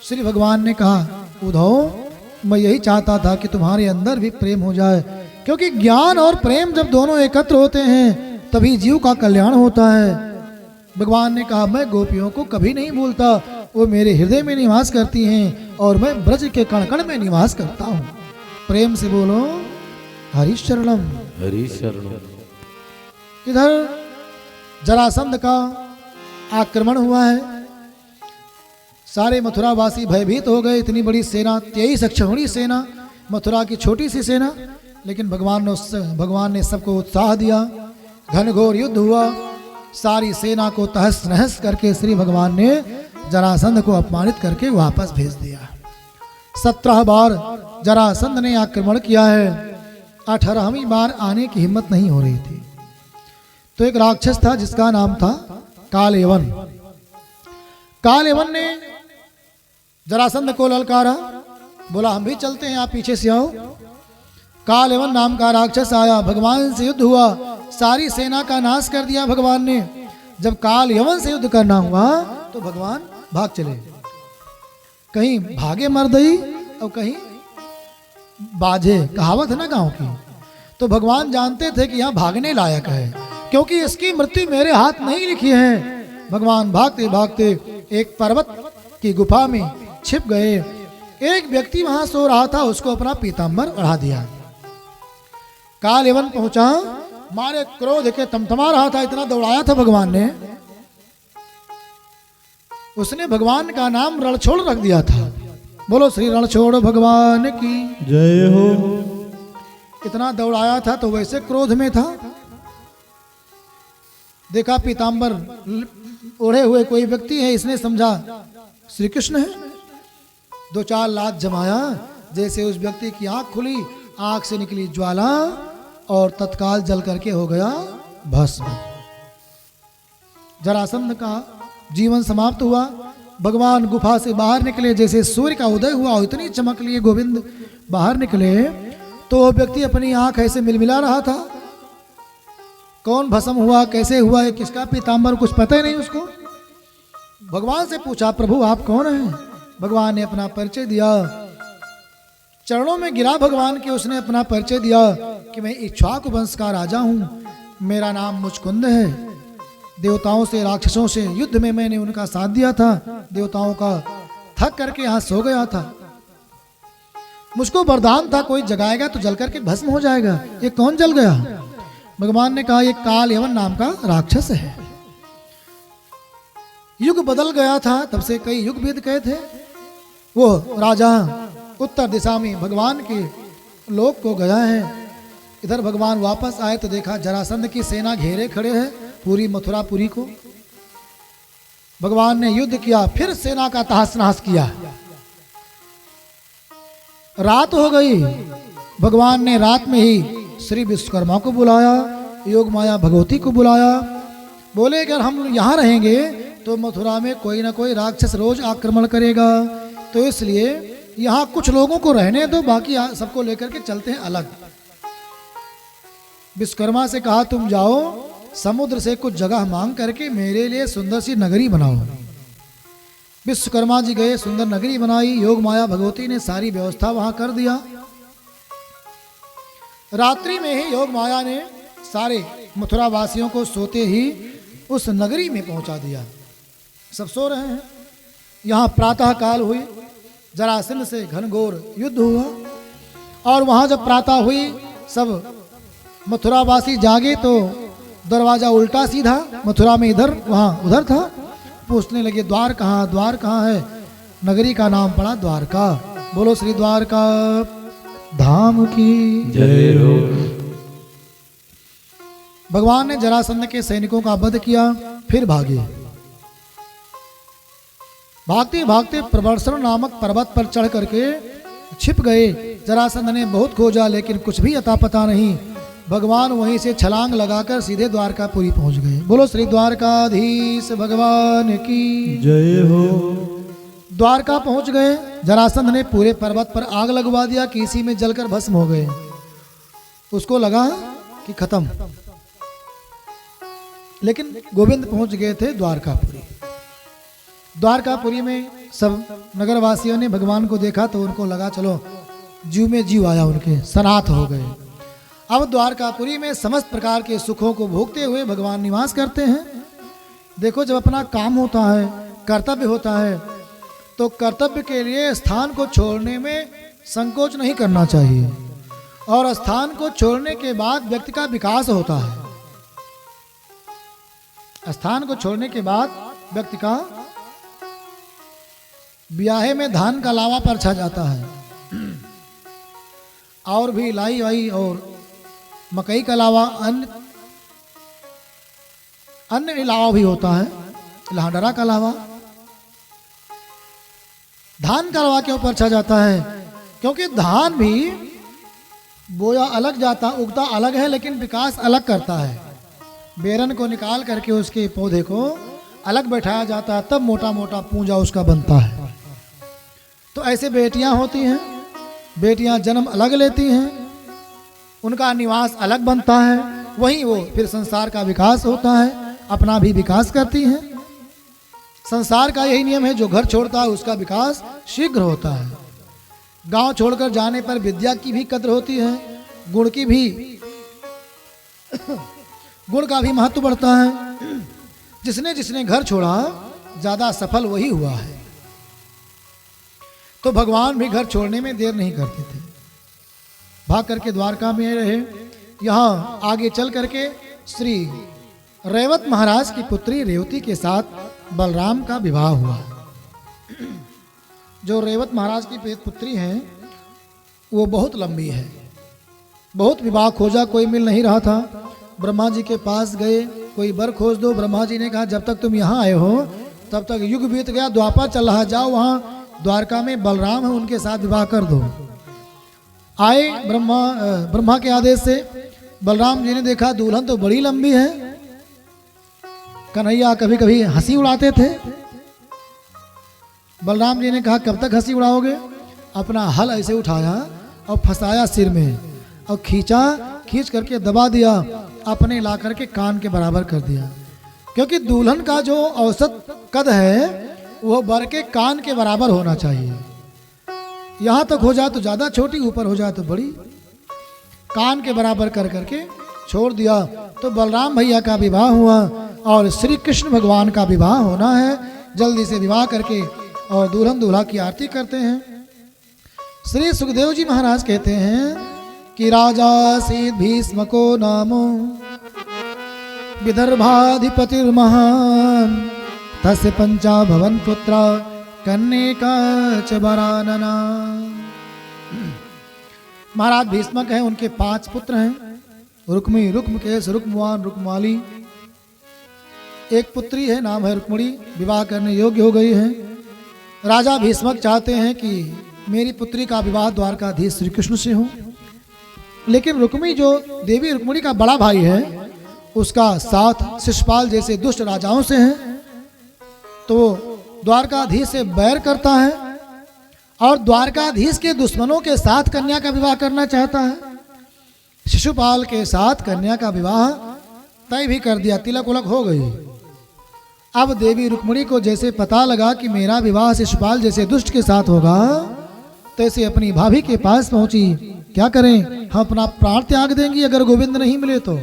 श्री भगवान ने कहा, उद्धव मैं यही चाहता था कि तुम्हारे अंदर भी प्रेम हो जाए, क्योंकि ज्ञान और प्रेम जब दोनों एकत्र होते हैं तभी जीव का कल्याण होता है। भगवान ने कहा, मैं गोपियों को कभी नहीं भूलता, वो मेरे हृदय में निवास करती हैं और मैं ब्रज के कण कण में निवास करता हूँ। प्रेम से बोलो हरि शरणम हरि शरणम। इधर जरासंध का आक्रमण हुआ है, सारे मथुरावासी भयभीत हो गए। इतनी बड़ी सेना, 23 अक्षौहिणी सेना, मथुरा की छोटी सी सेना, लेकिन भगवान ने सबको उत्साह दिया। घनघोर युद्ध हुआ, सारी सेना को तहस नहस करके श्री भगवान ने जरासंध को अपमानित करके वापस भेज दिया। 17 बार जरासंध ने आक्रमण किया है, 18वीं बार आने की हिम्मत नहीं हो रही थी। तो एक राक्षस था जिसका नाम था कालयवन। कालयवन ने जरासंध को ललकारा, बोला हम भी चलते हैं, आप पीछे से आओ। कालयवन नाम का राक्षस आया, भगवान से युद्ध हुआ, सारी सेना का नाश कर दिया भगवान ने। जब कालयवन से युद्ध करना हुआ तो भगवान भाग चले, कहीं भागे मर्दई और कहीं बाजे, कहावत है ना गांव की। तो भगवान जानते थे कि यहाँ भागने लायक है, क्योंकि इसकी मृत्यु मेरे हाथ नहीं लिखी है। भगवान भागते भागते एक पर्वत की गुफा में छिप गए। एक व्यक्ति वहां सो रहा था, उसको अपना पीतांबर ओढ़ा दिया। कालयवन पहुंचा, मारे क्रोध के तमतमा रहा था, इतना दौड़ाया था भगवान ने, उसने भगवान का नाम रणछोड़ रख दिया था। बोलो श्री रणछोड़ भगवान की जय हो। इतना दौड़ाया था तो वैसे क्रोध में था। देखा पीतांबर ओढ़े हुए कोई व्यक्ति है, इसने समझा श्री कृष्ण है। 2-4 लात जमाया, जैसे उस व्यक्ति की आंख खुली, आंख से निकली ज्वाला और तत्काल जल करके हो गया भस्म। जरासंध का जीवन समाप्त हुआ। भगवान गुफा से बाहर निकले, जैसे सूर्य का उदय हुआ इतनी चमक लिए गोविंद बाहर निकले तो वो व्यक्ति अपनी आंख ऐसे मिलमिला रहा था। कौन भस्म हुआ, कैसे हुआ, है किसका पीतांबर, कुछ पता ही नहीं उसको। भगवान से पूछा, प्रभु आप कौन हैं? भगवान ने अपना परिचय दिया, चरणों में गिरा भगवान के, उसने अपना परिचय दिया कि मैं इक्ष्वाकु वंश का राजा हूँ, मेरा नाम मुचकुंद है। देवताओं से राक्षसों से युद्ध में मैंने उनका साथ दिया था, देवताओं का थक करके यहाँ सो गया था। मुझको वरदान था कोई जगाएगा तो जल करके भस्म हो जाएगा। ये कौन जल गया? भगवान ने कहा ये कालयवन नाम का राक्षस है। युग बदल गया था, तब से कई युग बीत गए थे। वो राजा उत्तर दिशा में भगवान के लोक को गया है। इधर भगवान वापस आए तो देखा जरासंध की सेना घेरे खड़े है पूरी मथुरापुरी को। भगवान ने युद्ध किया, फिर सेना का तहस नहस किया। रात हो गई, भगवान ने रात में ही श्री विश्वकर्मा को बुलाया, योग माया भगवती को बुलाया। बोले अगर हम यहाँ रहेंगे तो मथुरा में कोई ना कोई राक्षस रोज आक्रमण करेगा, तो इसलिए यहाँ कुछ लोगों को रहने दो, बाकी सबको लेकर के चलते हैं अलग। विश्वकर्मा से कहा तुम जाओ समुद्र से कुछ जगह मांग करके मेरे लिए सुंदर सी नगरी बनाओ। विश्वकर्मा जी गए, सुंदर नगरी बनाई। योग माया भगवती ने सारी व्यवस्था वहां कर दिया। रात्रि में ही योग माया ने सारे मथुरा वासियों को सोते ही उस नगरी में पहुंचा दिया। सब सो रहे हैं। यहाँ प्रातः काल हुई, जरासंध से घनघोर युद्ध हुआ। और वहां जब प्रातः हुई, सब मथुरावासी जागे तो दरवाजा उल्टा सीधा, मथुरा में इधर वहां उधर था। पूछने लगे द्वार कहाँ है? नगरी का नाम पड़ा द्वारका। बोलो श्री द्वारका धाम की जय हो। भगवान ने जरासंध के सैनिकों का वध किया, फिर भागे। भागते भागते प्रवर्षण नामक पर्वत पर चढ़ करके छिप गए। जरासंध ने बहुत खोजा लेकिन कुछ भी अता पता नहीं। भगवान वहीं से छलांग लगाकर सीधे द्वारकापुरी पहुंच गए। बोलो श्री द्वारकाधीश भगवान की जय हो। द्वारका पहुंच गए। जरासंध ने पूरे पर्वत पर आग लगवा दिया कि इसी में जलकर भस्म हो गए। उसको लगा कि खत्म, लेकिन गोविंद पहुंच गए थे द्वारकापुरी। द्वारकापुरी में सब नगरवासियों ने भगवान को देखा तो उनको लगा चलो जीव में जीव आया, उनके सनाथ हो गए। अब द्वारकापुरी में समस्त प्रकार के सुखों को भोगते हुए भगवान निवास करते हैं। देखो, जब अपना काम होता है, कर्तव्य होता है, तो कर्तव्य के लिए स्थान को छोड़ने में संकोच नहीं करना चाहिए। और स्थान को छोड़ने के बाद व्यक्ति का विकास होता है। स्थान को छोड़ने के बाद व्यक्ति का ब्याहे में धान का लावा पर छा जाता है, और भी लाई वाई और मकई का लावा, अन्य लावा भी होता है, लाडरा का लावा। धान का लावा के ऊपर छा जाता है, क्योंकि धान भी बोया अलग जाता, उगता अलग है, लेकिन विकास अलग करता है। बेरन को निकाल करके उसके पौधे को अलग बैठाया जाता है, तब मोटा मोटा पूंजा उसका बनता है। तो ऐसे बेटियां होती हैं, बेटियां जन्म अलग लेती हैं, उनका निवास अलग बनता है, वहीं वो फिर संसार का विकास होता है, अपना भी विकास करती हैं। संसार का यही नियम है, जो घर छोड़ता है उसका विकास शीघ्र होता है। गांव छोड़कर जाने पर विद्या की भी कद्र होती है, गुण की भी गुण का भी महत्व बढ़ता है। जिसने जिसने घर छोड़ा ज्यादा सफल वही हुआ है। तो भगवान भी घर छोड़ने में देर नहीं करते थे, भाग करके द्वारका में रहे। यहाँ आगे चल करके श्री रेवत महाराज की पुत्री रेवती के साथ बलराम का विवाह हुआ। जो रेवत महाराज की पुत्री हैं वो बहुत लंबी है। बहुत विवाह खोजा, कोई मिल नहीं रहा था। ब्रह्मा जी के पास गए, कोई वर खोज दो। ब्रह्मा जी ने कहा जब तक तुम यहाँ आए हो तब तक युग बीत गया, द्वापर चल रहा, जाओ वहाँ द्वारका में बलराम है, उनके साथ विवाह कर दो। आए ब्रह्मा के आदेश से। बलराम जी ने देखा दुल्हन तो बड़ी लंबी है। कन्हैया कभी कभी हंसी उड़ाते थे। बलराम जी ने कहा कब तक हंसी उड़ाओगे? अपना हल ऐसे उठाया और फंसाया सिर में और खींच करके दबा दिया, अपने ला करके कान के बराबर कर दिया। क्योंकि दुल्हन का जो औसत कद है वो वर के कान के बराबर होना चाहिए। यहाँ तक हो जाए तो ज्यादा छोटी, ऊपर हो जाए तो बड़ी। कान के बराबर कर करके छोड़ दिया। तो बलराम भैया का विवाह हुआ और श्री कृष्ण भगवान का विवाह होना है। जल्दी से विवाह करके और दुल्हन दूल्हा की आरती करते हैं। श्री सुखदेव जी महाराज कहते हैं कि राजा सीत भीष्म को नामो विदर्भाधिपतिर्महान तस्य पंचा भवन पुत्रा कन्यका च वरानना। महाराज भीष्मक हैं, उनके 5 पुत्र हैं, रुक्मी, रुक्मकेश, रुक्मवान, रुक्माली। एक पुत्री है, नाम है रुक्मणी, विवाह करने योग्य हो गई है। राजा भीष्मक चाहते हैं कि मेरी पुत्री का विवाह द्वारकाधीश श्री कृष्ण से हो, लेकिन रुक्मी जो देवी रुक्मणी का बड़ा भाई है उसका साथ शिशुपाल जैसे दुष्ट राजाओं से है, तो द्वारकाधीश से बैर करता है और द्वारकाधीश के दुश्मनों के साथ कन्या का विवाह करना चाहता है। शिशुपाल के साथ कन्या का विवाह तय भी कर दिया, तिलक उलक हो गई। अब देवी रुक्मिणी को जैसे पता लगा कि मेरा विवाह शिशुपाल जैसे दुष्ट के साथ होगा, तैसे अपनी भाभी के पास पहुंची। क्या करें, हम अपना प्राण त्याग देंगी अगर गोविंद नहीं मिले तो,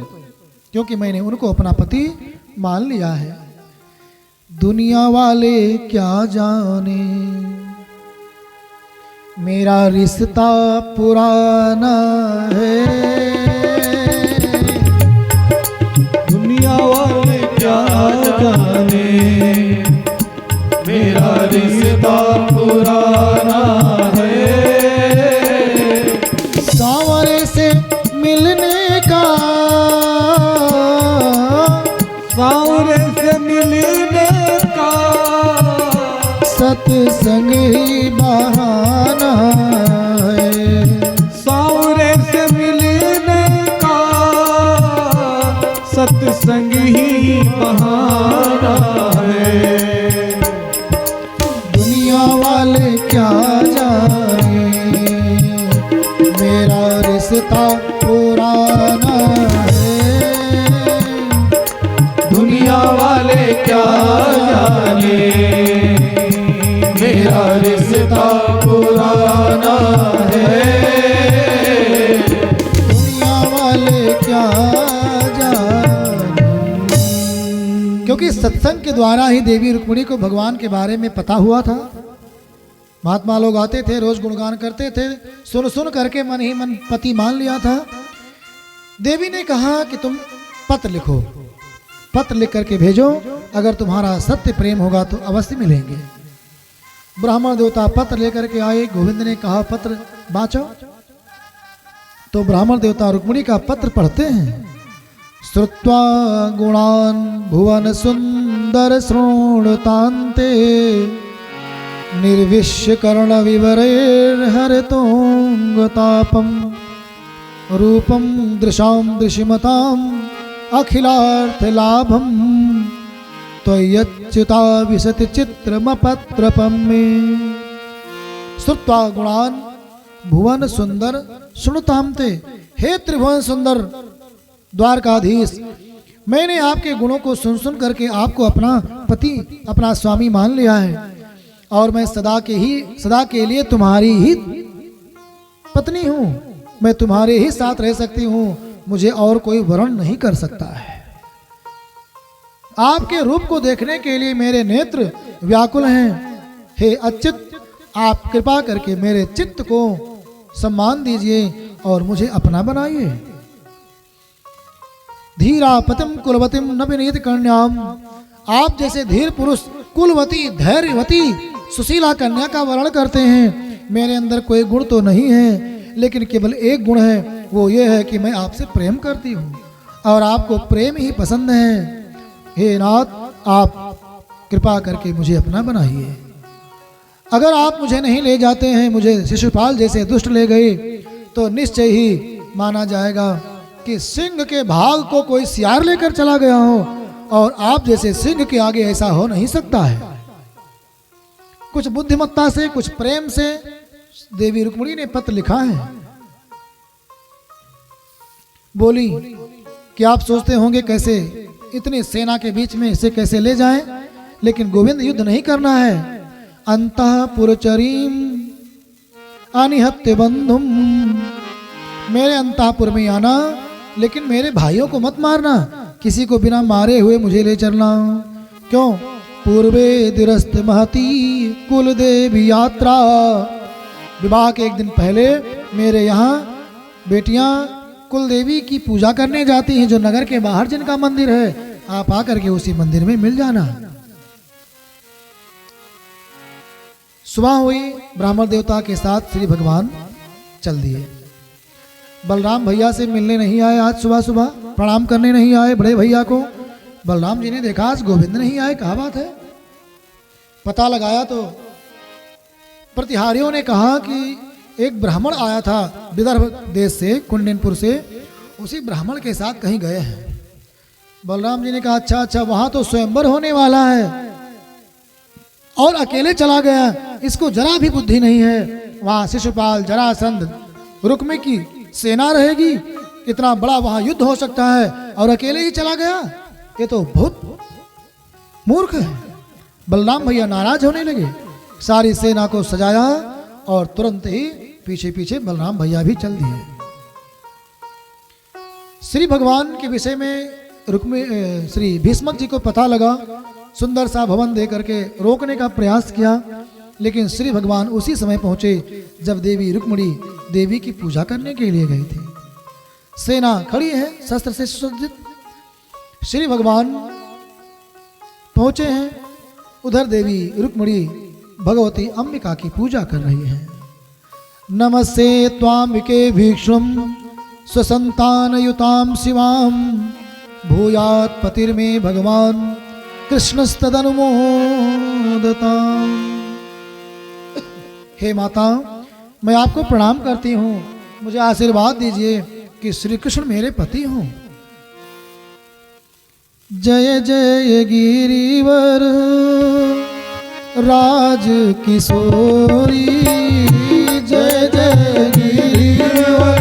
क्योंकि मैंने उनको अपना पति मान लिया है। दुनिया वाले क्या जाने मेरा रिश्ता पुराना है, दुनिया वाले क्या जाने मेरा रिश्ता पुराना है। सांवरे से मिलने का, सांवरे से मिलने का सत्संग ही बहाना है। सांवरे से मिलने का सत्संग ही बहाना है। दुनिया वाले क्या जाने मेरा रिश्ता पुराना है। दुनिया वाले क्या जाने मेरा रिश्ता पुराना है। दुनिया वाले क्या जाने, क्योंकि सत्संग के द्वारा ही देवी रुक्मिणी को भगवान के बारे में पता हुआ था। महात्मा लोग आते थे, रोज गुणगान करते थे, सुन सुन करके मन ही मन पति मान लिया था। देवी ने कहा कि तुम पत्र लिखो, पत्र लिख करके भेजो, अगर तुम्हारा सत्य प्रेम होगा तो अवश्य मिलेंगे। ब्राह्मण देवता पत्र लेकर के आए। गोविंद ने कहा पत्र बाँचो, तो ब्राह्मण देवता रुक्मिणी का पत्र पढ़ते हैं। श्रुत्वा गुणान भुवन सुंदर श्रोणतांते निर्विश्य कर्ण विवरेर हरतोंगतापम रूपम दृशाम दृशिमताम अखिलार्थ लाभम त्वयच्युता विशति चित्रमपत्रपम में। श्रुत्वा गुणान भुवन सुंदर सुनतामते, हे त्रिभुवन सुंदर द्वारकाधीश, मैंने आपके गुणों को सुन सुन करके आपको अपना पति अपना स्वामी मान लिया है, और मैं सदा के लिए तुम्हारी ही पत्नी हूँ। मैं तुम्हारे ही साथ रह सकती हूँ, मुझे और कोई वर्ण नहीं कर सकता है। आपके रूप को देखने के लिए मेरे नेत्र व्याकुल हैं। हे अच्युत, आप कृपा करके मेरे चित्त को सम्मान दीजिए और मुझे अपना बनाइए। धीरा पतिम कुलवतीम न विनीत कन्याम, आप जैसे धीर पुरुष कुलवती धैर्यवती सुशीला कन्या का वर्णन करते हैं। मेरे अंदर कोई गुण तो नहीं है, लेकिन केवल एक गुण है, वो ये है कि मैं आपसे प्रेम करती हूँ और आपको प्रेम ही पसंद है। हे नाथ, आप कृपा करके मुझे अपना बनाइए। अगर आप मुझे नहीं ले जाते हैं, मुझे शिशुपाल जैसे दुष्ट ले गए, तो निश्चय ही माना जाएगा कि सिंह के भाग को कोई सियार लेकर चला गया हो, और आप जैसे सिंह के आगे ऐसा हो नहीं सकता है। कुछ बुद्धिमत्ता से, कुछ प्रेम से देवी रुक्मिणी ने पत्र लिखा है। बोली कि आप सोचते होंगे कैसे इतनी सेना के बीच में इसे कैसे ले जाएं, लेकिन गोविंद युद्ध नहीं करना है। अंतःपुरचरीम अनिहत्य बंधुम, मेरे अंतःपुर में आना, लेकिन मेरे भाइयों को मत मारना, किसी को बिना मारे हुए मुझे ले चलना। क्यों? पूर्वे दिरस्त महती कुल देवी यात्रा, विवाह के एक दिन पहले मेरे यहाँ बेटियां कुल देवी की पूजा करने जाती हैं, जो नगर के बाहर जिनका मंदिर है, आप आकर के उसी मंदिर में मिल जाना। सुबह हुई, ब्राह्मण देवता के साथ श्री भगवान चल दिए। बलराम भैया से मिलने नहीं आए, आज सुबह सुबह प्रणाम करने नहीं आए बड़े भैया को। बलराम जी ने देखा आज गोविंद नहीं आए, क्या बात है। पता लगाया तो प्रतिहारियों ने कहा कि एक ब्राह्मण आया था विदर्भ देश से, कुंडनपुर से, उसी ब्राह्मण के साथ कहीं गए हैं। बलराम जी ने कहा अच्छा अच्छा, वहां तो स्वयंवर होने वाला है और अकेले चला गया, इसको जरा भी बुद्धि नहीं है। वहां शिशुपाल, जरासंध, रुक्मी की सेना रहेगी, इतना बड़ा वहां युद्ध हो सकता है और अकेले ही चला गया, ये तो बहुत मूर्ख है। बलराम भैया नाराज होने लगे, सारी सेना को सजाया और तुरंत ही पीछे पीछे बलराम भैया भी चल दिए। श्री भगवान के विषय में रुक्मी श्री भीष्मक जी को पता लगा, सुंदर सा भवन दे करके रोकने का प्रयास किया, लेकिन श्री भगवान उसी समय पहुंचे जब देवी रुक्मिणी देवी की पूजा करने के लिए गई थी। सेना खड़ी है शस्त्र से सुसज्जित, श्री भगवान पहुंचे हैं, उधर देवी रुक्मिणी भगवती अंबिका की पूजा कर रही है। नमस्ते त्वाम्बिके भीक्ष्णं स्वसंतानयुतां शिवां भूयात् पतिर्मे भगवान कृष्णस्तदनुमोदताम्। हे माता, मैं आपको प्रणाम करती हूँ, मुझे आशीर्वाद दीजिए कि श्री कृष्ण मेरे पति हों। जय जय गिरिवर राज किशोरी, जय जय गिरिवर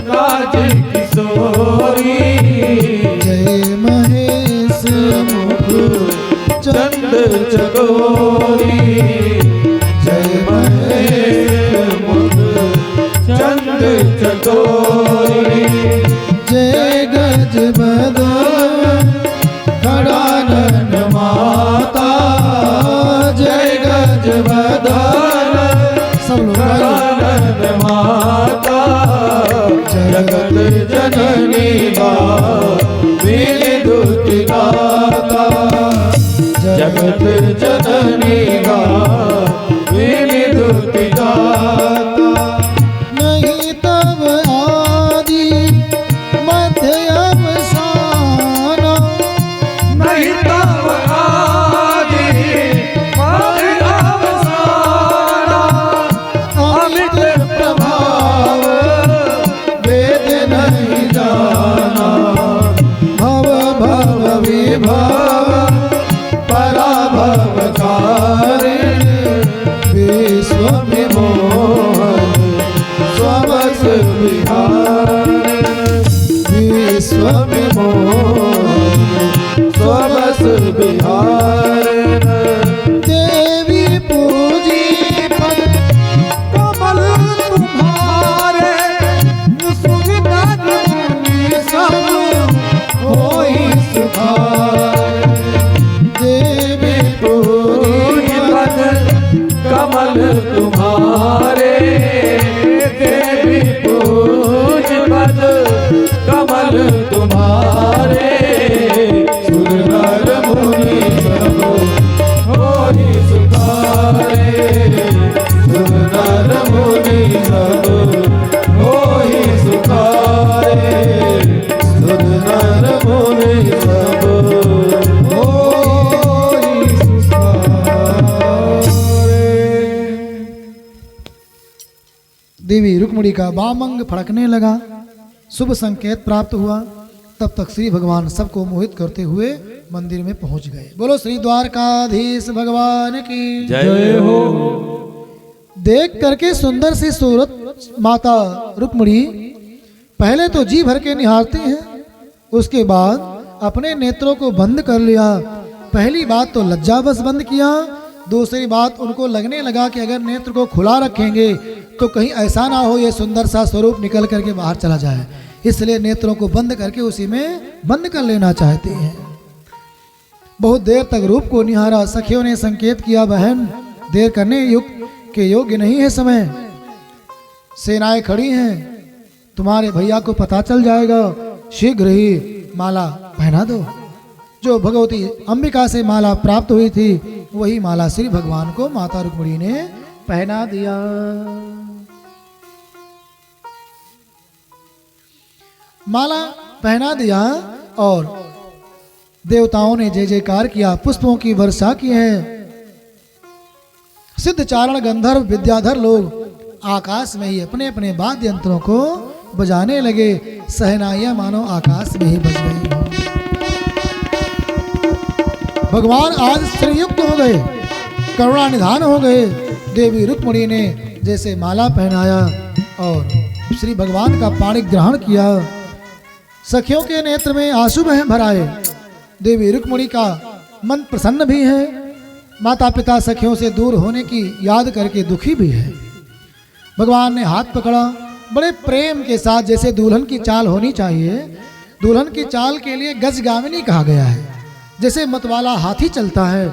राज किशोरी, जय महेश मुख चंद चकोरी, जय महेश मुख चंद चकोरी, जय गज बदन खड़ानन माता, जय गज बदन सब लोग खड़ानन माता, जगत जननी विदुति दाता, जगत जननी विदुति दाता। नहीं तब आदि मध्य अवसान, नहीं तब आदि मध्य अवसान, अमित प्रभाव वेद नहीं जाना, भव भव विभव पराभव कारिण, विश्व विमोहन स्वबस विहारिण, विश्व विमोहन स्वबस विहारिण। देवी पूजी पद कमल तुम्हारे सुनिदान मुनि सब होई सुखाए, देवी पूरी पद कमल तुम्हारे, देवी पूज पद कमल तुम्हारे, सुर नर मुनि सब होई सुखाए, सुर नर मुनि सब होई सुखाए, सुर नर मुनि सब होई सुखाए। देवी रुक्मिणी का बामंग फड़कने लगा, शुभ संकेत प्राप्त हुआ। तब तक श्री भगवान सबको मोहित करते हुए मंदिर में पहुंच गए। बोलो श्री द्वारकाधीश भगवान की जय हो। देख करके सुंदर सी सूरत माता रुक्मिणी पहले तो जी भर के निहारती हैं, उसके बाद अपने नेत्रों को बंद कर लिया। पहली बात तो लज्जावश बंद किया, दूसरी बात उनको लगने लगा कि अगर नेत्र को खुला रखेंगे तो कहीं ऐसा ना हो ये सुंदर सा स्वरूप निकल करके बाहर चला जाए, इसलिए नेत्रों को बंद करके उसी में बंद कर लेना चाहती हैं। बहुत देर तक रूप को निहारा, सखियों ने संकेत किया, बहन देर करने के योग्य नहीं है समय, सेनाएं खड़ी हैं, तुम्हारे भैया को पता चल जाएगा, शीघ्र ही माला पहना दो। जो भगवती अंबिका से माला प्राप्त हुई थी वही माला श्री भगवान को माता रुक्मिणी ने पहना दिया। माला पहना दिया और देवताओं ने जय जयकार किया, पुष्पों की वर्षा की है। सिद्ध चारण गंधर्व विद्याधर लोग आकाश में ही अपने अपने वाद्य यंत्रों को बजाने लगे, सहनाइयां मानो आकाश में ही बज गई हो। भगवान आज श्रीयुक्त हो गए, करुणा निधान हो गए। देवी रुक्मिणी ने जैसे माला पहनाया और श्री भगवान का पाणी ग्रहण किया। सखियों के नेत्र में आंसू भर आए। देवी रुक्मिणी का मन प्रसन्न भी है, माता पिता सखियों से दूर होने की याद करके दुखी भी है। भगवान ने हाथ पकड़ा बड़े प्रेम के साथ, जैसे दुल्हन की चाल होनी चाहिए। दुल्हन की चाल के लिए गजगामिनी कहा गया है। जैसे मतवाला हाथी चलता है,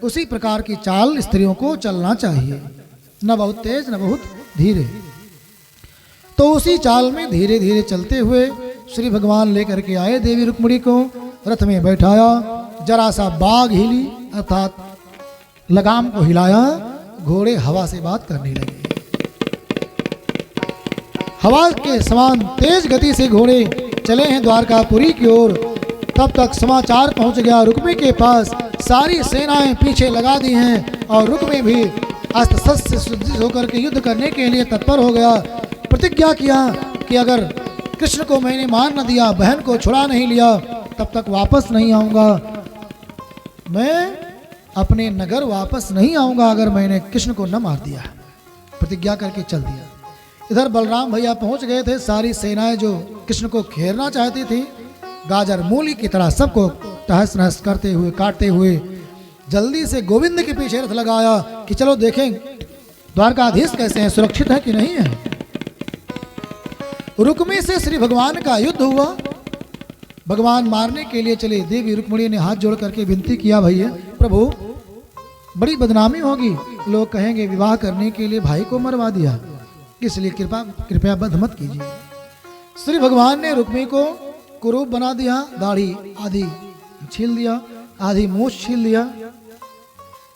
उसी प्रकार की चाल स्त्रियों को चलना चाहिए, न बहुत तेज न बहुत धीरे। तो उसी चाल में धीरे धीरे चलते हुए श्री भगवान लेकर के आए देवी रुक्मिणी को, रथ में बैठाया। जरा सा बाग हिली अर्थात लगाम को हिलाया, घोड़े हवा से बात करने लगे। हवा के समान तेज गति से घोड़े चले हैं द्वारकापुरी की ओर। तब तक समाचार पहुंच गया रुक्मी के पास। सारी सेनाएं पीछे लगा दी हैं और रुक्मी भी अस्त्र शस्त्र से सज्जित होकर के युद्ध करने के लिए तत्पर हो गया। प्रतिज्ञा किया कि अगर कृष्ण को मैंने मार न दिया, बहन को छुड़ा नहीं लिया, तब तक वापस नहीं आऊंगा। मैं अपने नगर वापस नहीं आऊंगा अगर मैंने कृष्ण को न मार दिया। प्रतिज्ञा करके चल दिया। इधर बलराम भैया पहुंच गए थे। सारी सेनाएं जो कृष्ण को घेरना चाहती थी, गाजर मूली की तरह सबको तहस नहस करते हुए काटते हुए जल्दी से गोविंद के पीछे रथ लगाया कि चलो देखें द्वारकाधीश कैसे हैं, सुरक्षित है कि नहीं है। रुक्मी से श्री भगवान का युद्ध हुआ। भगवान मारने के लिए चले। देवी रुक्मिणी ने हाथ जोड़ करके विनती किया, भैया प्रभु बड़ी बदनामी होगी, लोग कहेंगे विवाह करने के लिए भाई को मरवा दिया, इसलिए कृपया बध मत कीजिए। श्री भगवान ने रुक्मी को कुरूप बना दिया। दाढ़ी आधी छील दिया, आधी मूछ छील दिया,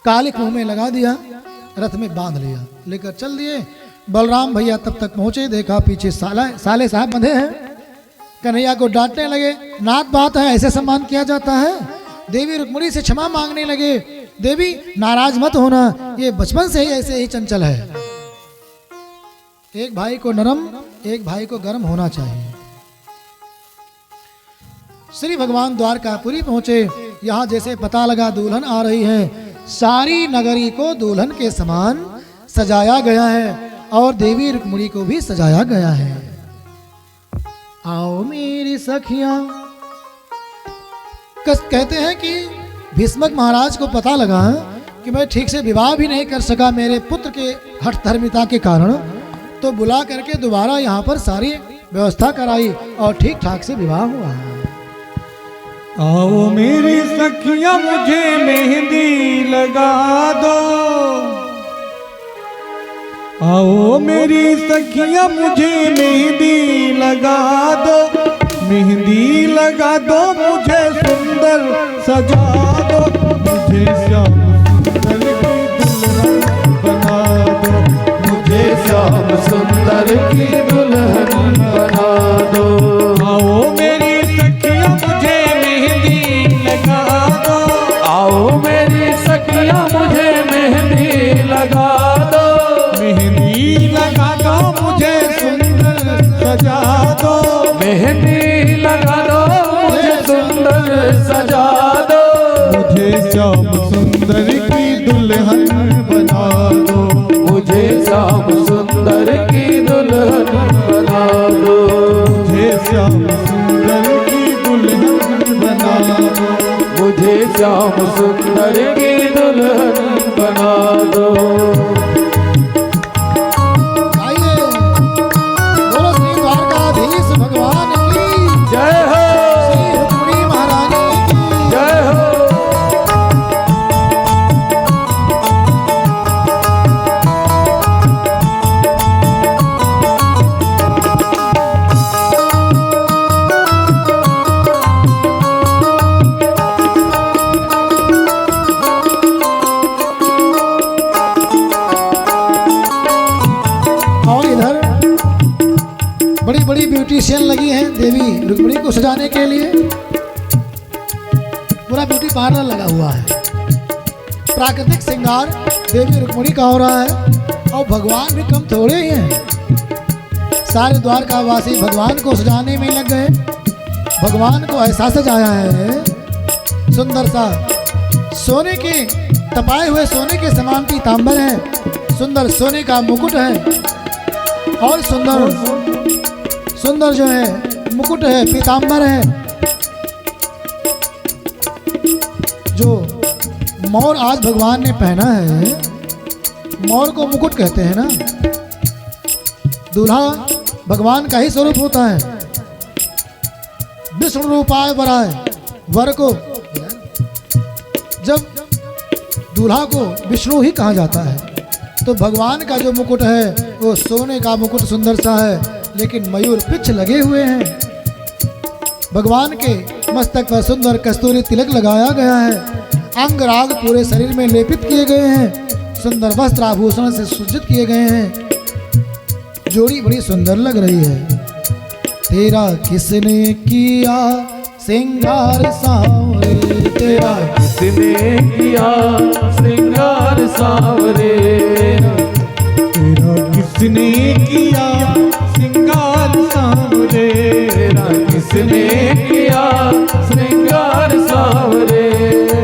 कालिक मुंह में लगा दिया, रथ में बांध लिया, लेकर चल दिए। बलराम भैया तब तक पहुंचे, देखा पीछे साले साहब बंधे हैं। कन्हैया को डांटने लगे, नात बात है, ऐसे सम्मान किया जाता है। देवी रुक्मिणी से क्षमा मांगने लगे। देवी नाराज मत होना, ये बचपन से ही ऐसे ही चंचल है। एक भाई को नरम, एक भाई को गर्म होना चाहिए। श्री भगवान द्वारकापुरी पहुंचे। यहाँ जैसे पता लगा दुल्हन आ रही है, सारी नगरी को दुल्हन के समान सजाया गया है और देवी रुक्मिणी को भी सजाया गया है। आओ मेरी सखियां, कहते हैं कि भीष्मक महाराज को पता लगा कि मैं ठीक से विवाह भी नहीं कर सका मेरे पुत्र के हठधर्मिता के कारण, तो बुला करके दोबारा यहाँ पर सारी व्यवस्था कराई और ठीक ठाक से विवाह हुआ। आओ मेरी सखियां मुझे मेहंदी लगा दो, आओ मेरी सखियां मुझे मेहंदी लगा दो, मेहंदी लगा दो मुझे सुंदर सजा दो, मुझे श्याम सुंदर की दुल्हन बना दो, मुझे श्याम सुंदर की दुल्हन बना दो। आओ मेरी सखियां मुझे मेहंदी लगा दो, आओ मेरी सखियां मुझे मेहंदी लगा दो, मेहंदी लगा दो मुझे सुंदर सजा दो, मेहंदी लगा दो मुझे सुंदर सजा दो, मुझे श्याम सुंदर की दुल्हन बना दो, मुझे श्याम सुंदर की दुल्हन बना दो, मुझे श्याम सुंदर की दुल्हन बना दो, मुझे श्याम सुंदर की दुल्हन बना दो। बड़ी ब्यूटीशियन लगी है देवी रुक्मिणी को सजाने के लिए। पूरा ब्यूटी पार्लर लगा हुआ है। प्राकृतिक श्रृंगार देवी रुक्मिणी का हो रहा है और भगवान भी कम थोड़े ही हैं। सारे द्वारकावासी भगवान को सजाने में लग गए। भगवान को ऐसा सजाया है, सुंदर सा सोने के तपाए हुए सोने के समान पीतांबर है, सुंदर सोने का मुकुट है और सुंदर जो है मुकुट है, पीतांबर है। जो मोर आज भगवान ने पहना है, मोर को मुकुट कहते हैं ना। दूल्हा भगवान का ही स्वरूप होता है। विष्णु रूपाय वराय, वर को जब दूल्हा को विष्णु ही कहा जाता है, तो भगवान का जो मुकुट है वो सोने का मुकुट सुंदर सा है, लेकिन मयूर पिछ लगे हुए हैं। भगवान के मस्तक पर सुंदर कस्तूरी तिलक लगाया गया है, अंग राग पूरे शरीर में लेपित किए गए हैं, सुंदर वस्त्र आभूषण से सुसज्जित किए गए हैं। जोड़ी बड़ी सुंदर लग रही है। तेरा किसने किया श्रृंगार सांवरे, तेरा किसने किया श्रृंगार सांवरे, तेरा किसने किया श्रृंगार सांवरे, तेरा किसने किया श्रृंगार सांवरे।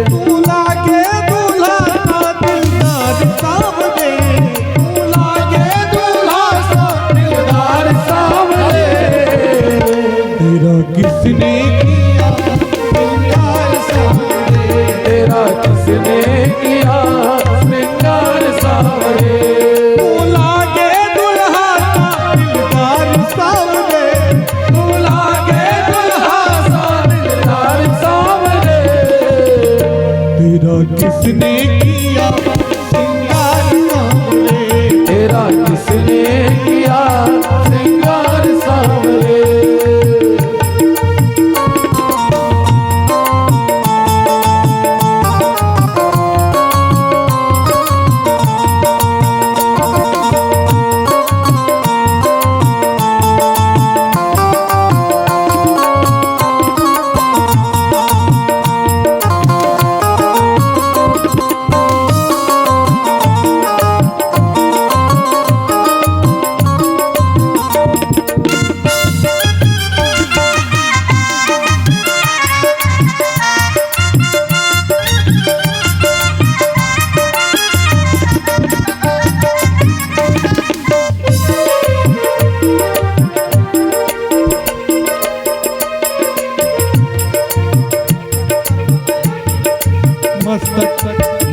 दूल्हा के दूल्हा सा दिलदार सांवरे, दूल्हा के दूल्हा सा दिलदार सांवरे, तेरा किसने किया श्रृंगार सांवरे, तेरा किसने किया श्रृंगार सांवरे। दूल्हा के दूल्हा सा दिलदार सांवरे, दूल्हा के दूल्हा सा दिलदार सांवरे, तेरा किसने किया श्रृंगार सांवरे, तेरा किसने किया श्रृंगार सांवरे।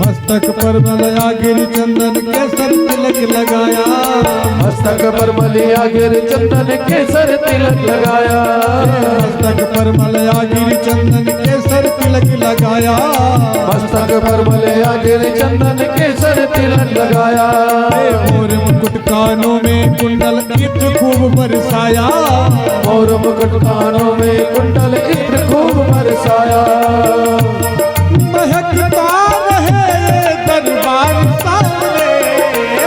मस्तक पर मलया गिर चंदन केसर तिलक लगाया, मस्तक पर मलिया गिर चंदन केसर तिलक लगाया, मस्तक पर मलया गिर चंदन केसर तिलक लगाया, मस्तक पर मलिया गिर चंदन केसर तिलक लगाया। मोर मुकुट कानों में कुंडल इत्र खूब बरसाया, मोर मुकुट कानों में कुंडल इत्र खूब बरसाया। महकता रहे ये दरबार सांवरे,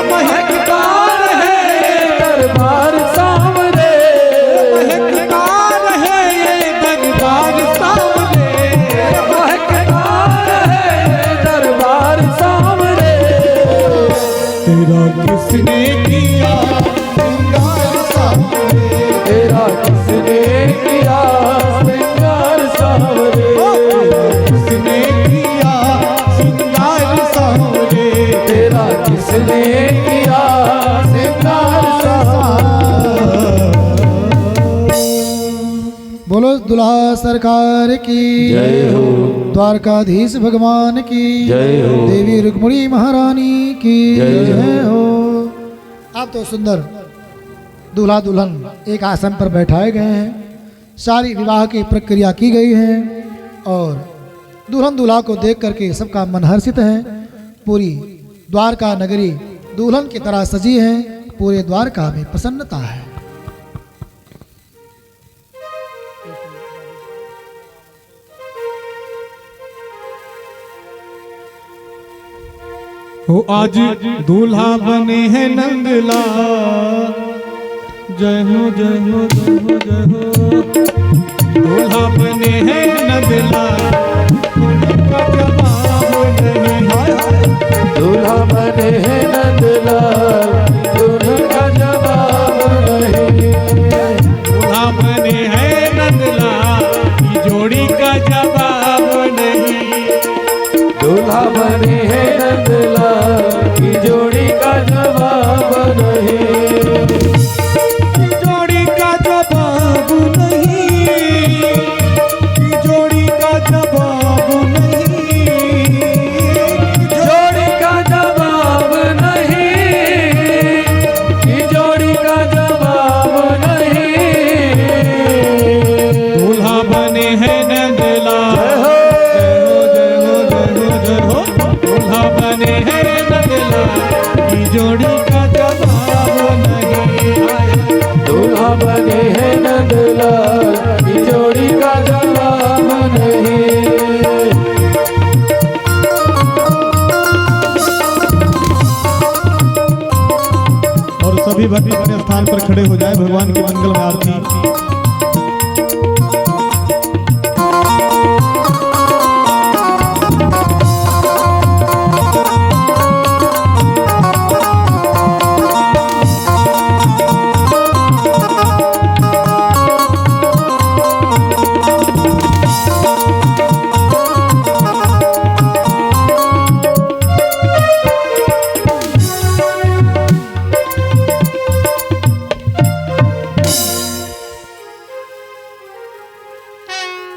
महकता रहे ये दरबार सांवरे, महकता रहे ये दरबार सांवरे, महकता रहे ये दरबार सांवरे। तेरा किसने किया श्रृंगार सांवरे, तेरा किसने किया श्रृंगार सांवरे, किसने किया श्रृंगार सांवरे, तेरा किसने किया श्रृंगार सांवरे। बोलो दुल्हा सरकार की जय हो, द्वारकाधीश भगवान की जय हो, देवी रुक्मिणी महारानी की जय हो। जय हो। अब तो सुंदर दूल्हा दुल्हन एक आसन पर बैठाए गए हैं, सारी विवाह की प्रक्रिया की गई है और दुल्हन दूल्हा को देख करके सबका मन हर्षित है। पूरी द्वारका नगरी दुल्हन की तरह सजी है, पूरे द्वारका में प्रसन्नता है। हो आज दूल्हा बने हैं नंदला, जय हो जय हो जय हो जय हो। दूल्हा बने हैं नंदला, उनका जवाब नहीं है। दूल्हा बने हैं नंदलाल, दूल्हा का जवाब नहीं। दूल्हा बने हैं नंदला, जोड़ी का जवाब नहीं। दूल्हा बने हैं नंदलाल की जोड़ी का जवाब नहीं। जोड़ी का जवाब नहीं, जोड़ी का जवाब नहीं, जोड़ी का जवाब नहीं, कि जोड़ी का जवाब नहीं। दूल्हा बने हैं नंदलाल, दूल्हा बने हैं नंदलाल की जोड़ी का जवाब नहीं आया। दूल्हा बने हैं नंदलाल की जोड़ी का जवाब नहीं। और सभी भक्त अपने स्थान पर खड़े हो जाए, भगवान की मंगल में आरती।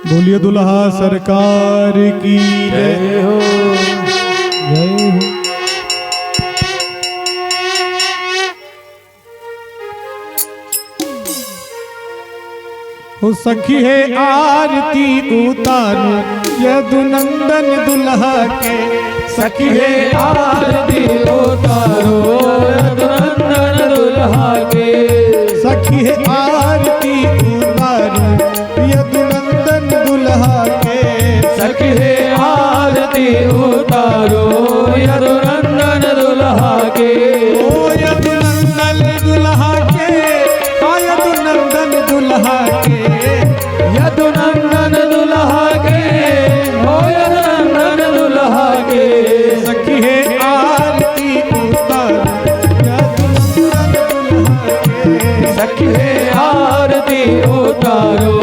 बोलिए दुल्हा सरकार की जय। जय हो जय हो। हो सखी है आरती उतारो यदुनंदन दुल्हा के। सखी है आरती उतारो यदुनंदन दुल्हा के। सखी है आरती उतारो यदुनंदन दुल्हा के। सखी है आरती उतारो यदुनंदन दुल्हा के। ओ यदुनंदन दुल्हा के, आ यदुनंदन दुल्हा के। यदुनंदन दुल्हा के, ओ यदुनंदन दुल्हा के। सखी है आरती उतारो यदुनंदन दुल्हा के। सखी है आरती उतारो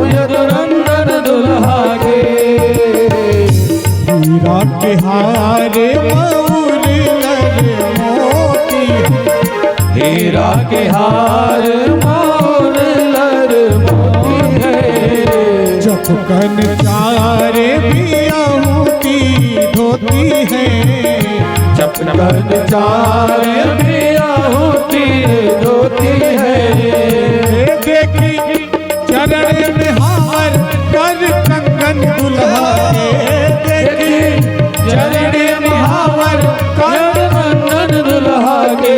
यदुनंदन दुल्हा के। हीरा के हारे मऊर लगे मोती, हीरा के हार मोर लर मोती है। चपकन चारे बियाहूती धोती है। चपकन चार प्रिया होती धोती है। देखी चरण में हार कर कंगन दुल्हा के। देखी चरण में हार कर नंदन दुल्हा के।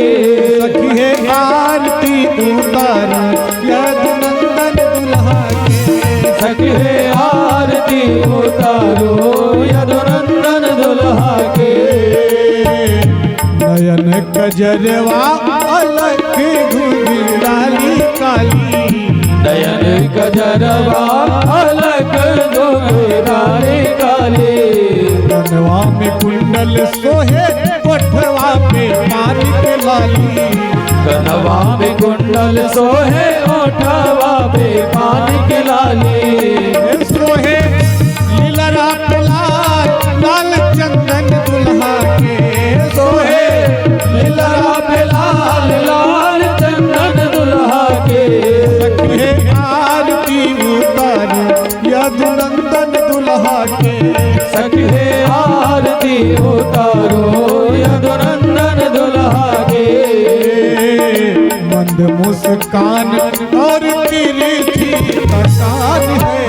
सखी है आरती उतारो यदुनंदन दुल्हा के। सखी है आरती उतारो यदुनंदन दुल्हा के। नयन कजरवा अलग घुंघराली काली। नयन गजरवा अलग घुंघराली काली। कनवा में कुंडल सोहे कोठवा पे मानिक लाली। कनवा में कुंडल सोहे ओठवा पे पानी की लाली। सोहे लीलरा पे लाल लाल चंदन दुल्हा के। सोहे लीलरा पे लाल लाल चंदन दुल्हा के। सखी है आरती उतारो यदुनंदन दुल्हा के। सखी है आरती उतारो यदुनंदन दुल्हा के। मंद मुस्कान और तिरछी तकान है।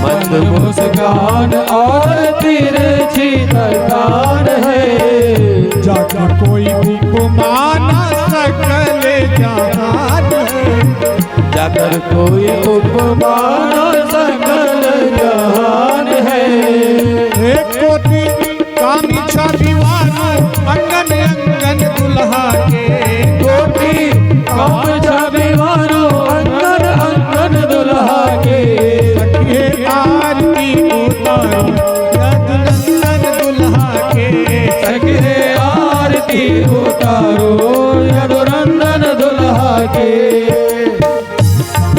मंद मुस्कान और तिरछी तकान है। जाके कोई उपमाना सकल जहान है। जाकर कोई उपमान सकल जहान है। एक कोटि कामिक्षा दीवानो अंगन अंगन दुल्हा के। कोटि कामचा दीवानो अंगन अंगन दुल्हा के। सखी है आरती उतारो यदुनंदन दुल्हा के। सखी है आरती उतारो यदुनंदन दुल्हा के।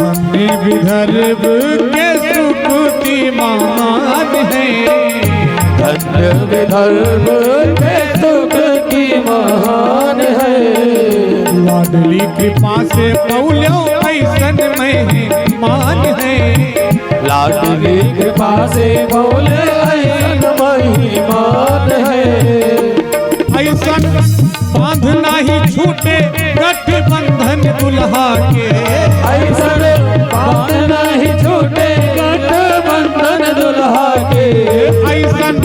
हमने विदर्भ के सुकृति मान है। धर्म विधर्म के सुख की महान है। लाडली कृपा से पौल्यो ऐसन महिमान है। लाडली कृपा से बोले ऐसन महिमान है। ऐसन बांध नहीं छूटे गठबंधन दुल्हा के। ऐसन बात नहीं छूटे गठबंधन दुल्हा के। ऐसन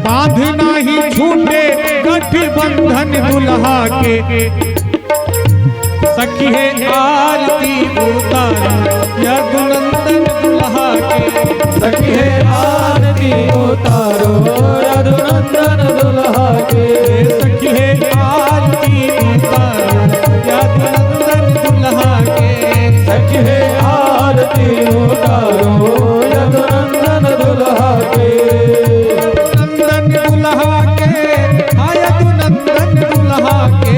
बांध नहीं छूटे गठबंधन दुल्हा के। सखी है आरती उतारा यदुनंदन दुल्हा के। सखी है आरती उतारो यदुनंदन दुल्हा के। सखी है आरती उतारा यदुनंदन दुल्हा के। सखी है आरती उतारो यदुनंदन दुल्हा के। नंदन दुल्हा के यदुनंदन दुल्हा के।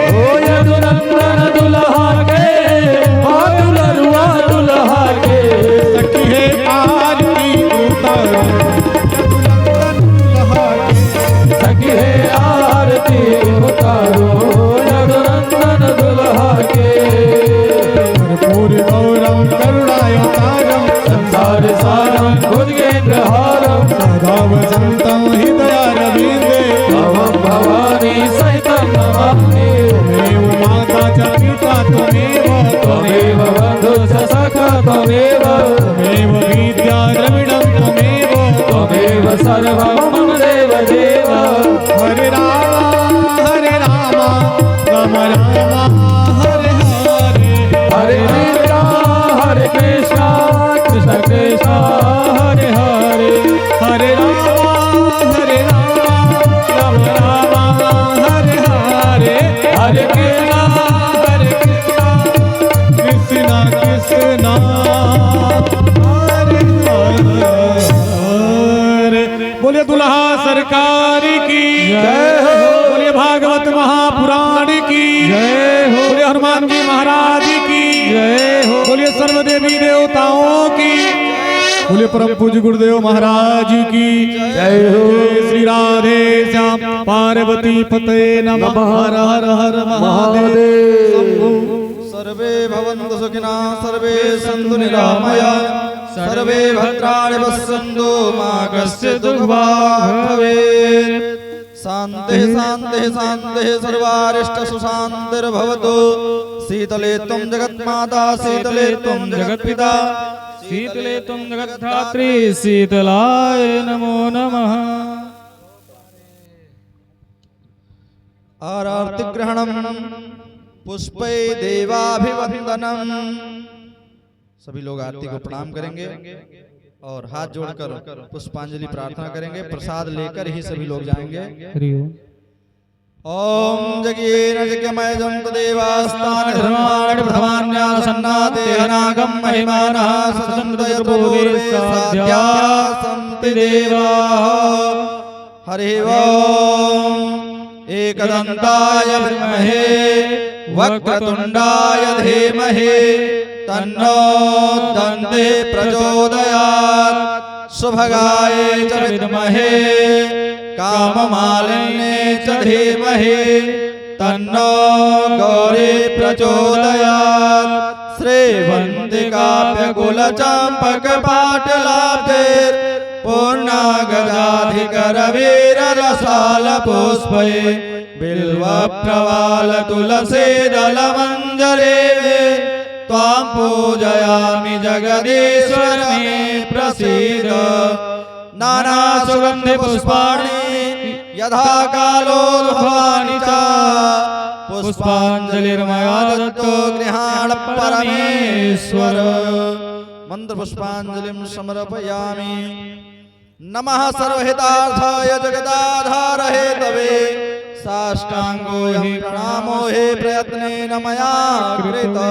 ओ यदुनंदन दुल्हा के दुलरुआ दुल्हा के। सखी है आरती उतारा यदुनंदन दुल्हा के। सखी है आरती उतारो यदुनंदन दुल्हा के। कर्पूर गौरम करुणावतारम संसार सारम भुजगेन्द्रहारम सदा वसंतं हृदयारविंदे। भवं भवानी सहितं नमामि। त्वमेव माता च पिता त्वमेव। त्वमेव बन्धु च सखा त्वमेव। त्वमेव विद्या द्रविणं त्वमेव। त्वमेव सर्वं मम देव देव। हरे राम राम राम हरे हरे। हरे कृष्णा कृष्ण कृष्ण हरे हरे। हरे राम राम राम हरे हरे। हरे कृष्णा कृष्ण कृष्ण हरे हरे। बोले दुल्हा सरकार की जय हो। बोले भागवत महापुराण की जय हो। बोले हनुमान जी महाराज की जय हो। बोले सर्वदेवी देवताओं की। बोले परम पूज्य गुरुदेव महाराज की जय हो। श्री राधे श्याम पार्वती पते नमः। हर हर हर महादेव। सर्वे भवन्तु सुखिनः सर्वे सन्तु निरामया सर्वे भद्राणि पश्यन्तु मा कश्चित् दुःखभाग् भवेत्। शान्तिः शान्तिः शान्तिः सर्वारिष्ट सुशान्तिर्भवतु। शीतले त्वं जगन्माता शीतले त्वं जगत्पिता शीतले त्वं जगद्धात्री शीतलाय नमो नमः। आरतिग्रहणं पुष्पै देवाभिवन्दनम्। सभी लोग आरती को प्रणाम करेंगे और हाथ जोड़कर पुष्पांजलि प्रार्थना करेंगे। प्रसाद लेकर ही सभी लोग जाएंगे। ओम जगेन जगमय जंत देवास्तान धर्माणि प्रथमान्यासन्नाते अनागम महिमानः सचन्तयतोर्वेसाद्या सन्ति देवाः। हरि ओम एकदन्ताय विद्महे वक्रतुण्डाय धीमहि तन्नो दन्ते प्रचोदयात्। शुभगाय च विद्महे काममालिन्ये च धीमहि तन्नो गौरी प्रचोदयात्। श्रीवन्तिकाप्यकुलचम्पकपाटलाब्धैर् पूर्णागजाधिकरवीररसालपुष्पै बिल्वप्रवालतुलसीदलमञ्जरे त्वां पूजयामि जगदीश्वर मे प्रसीद। नानासुगन्धिपुष्पाणि यथा कालोद्भवानि च पुष्पाञ्जलिर्मया दत्तो गृहाण परमेश्वर। मंत्र पुष्पांजलिं समर्पयामि। नमः सर्वहितार्थाय जगदाधार हेतवे साष्टांगो हि प्रणामो हि प्रयत्नेन मया कृतः।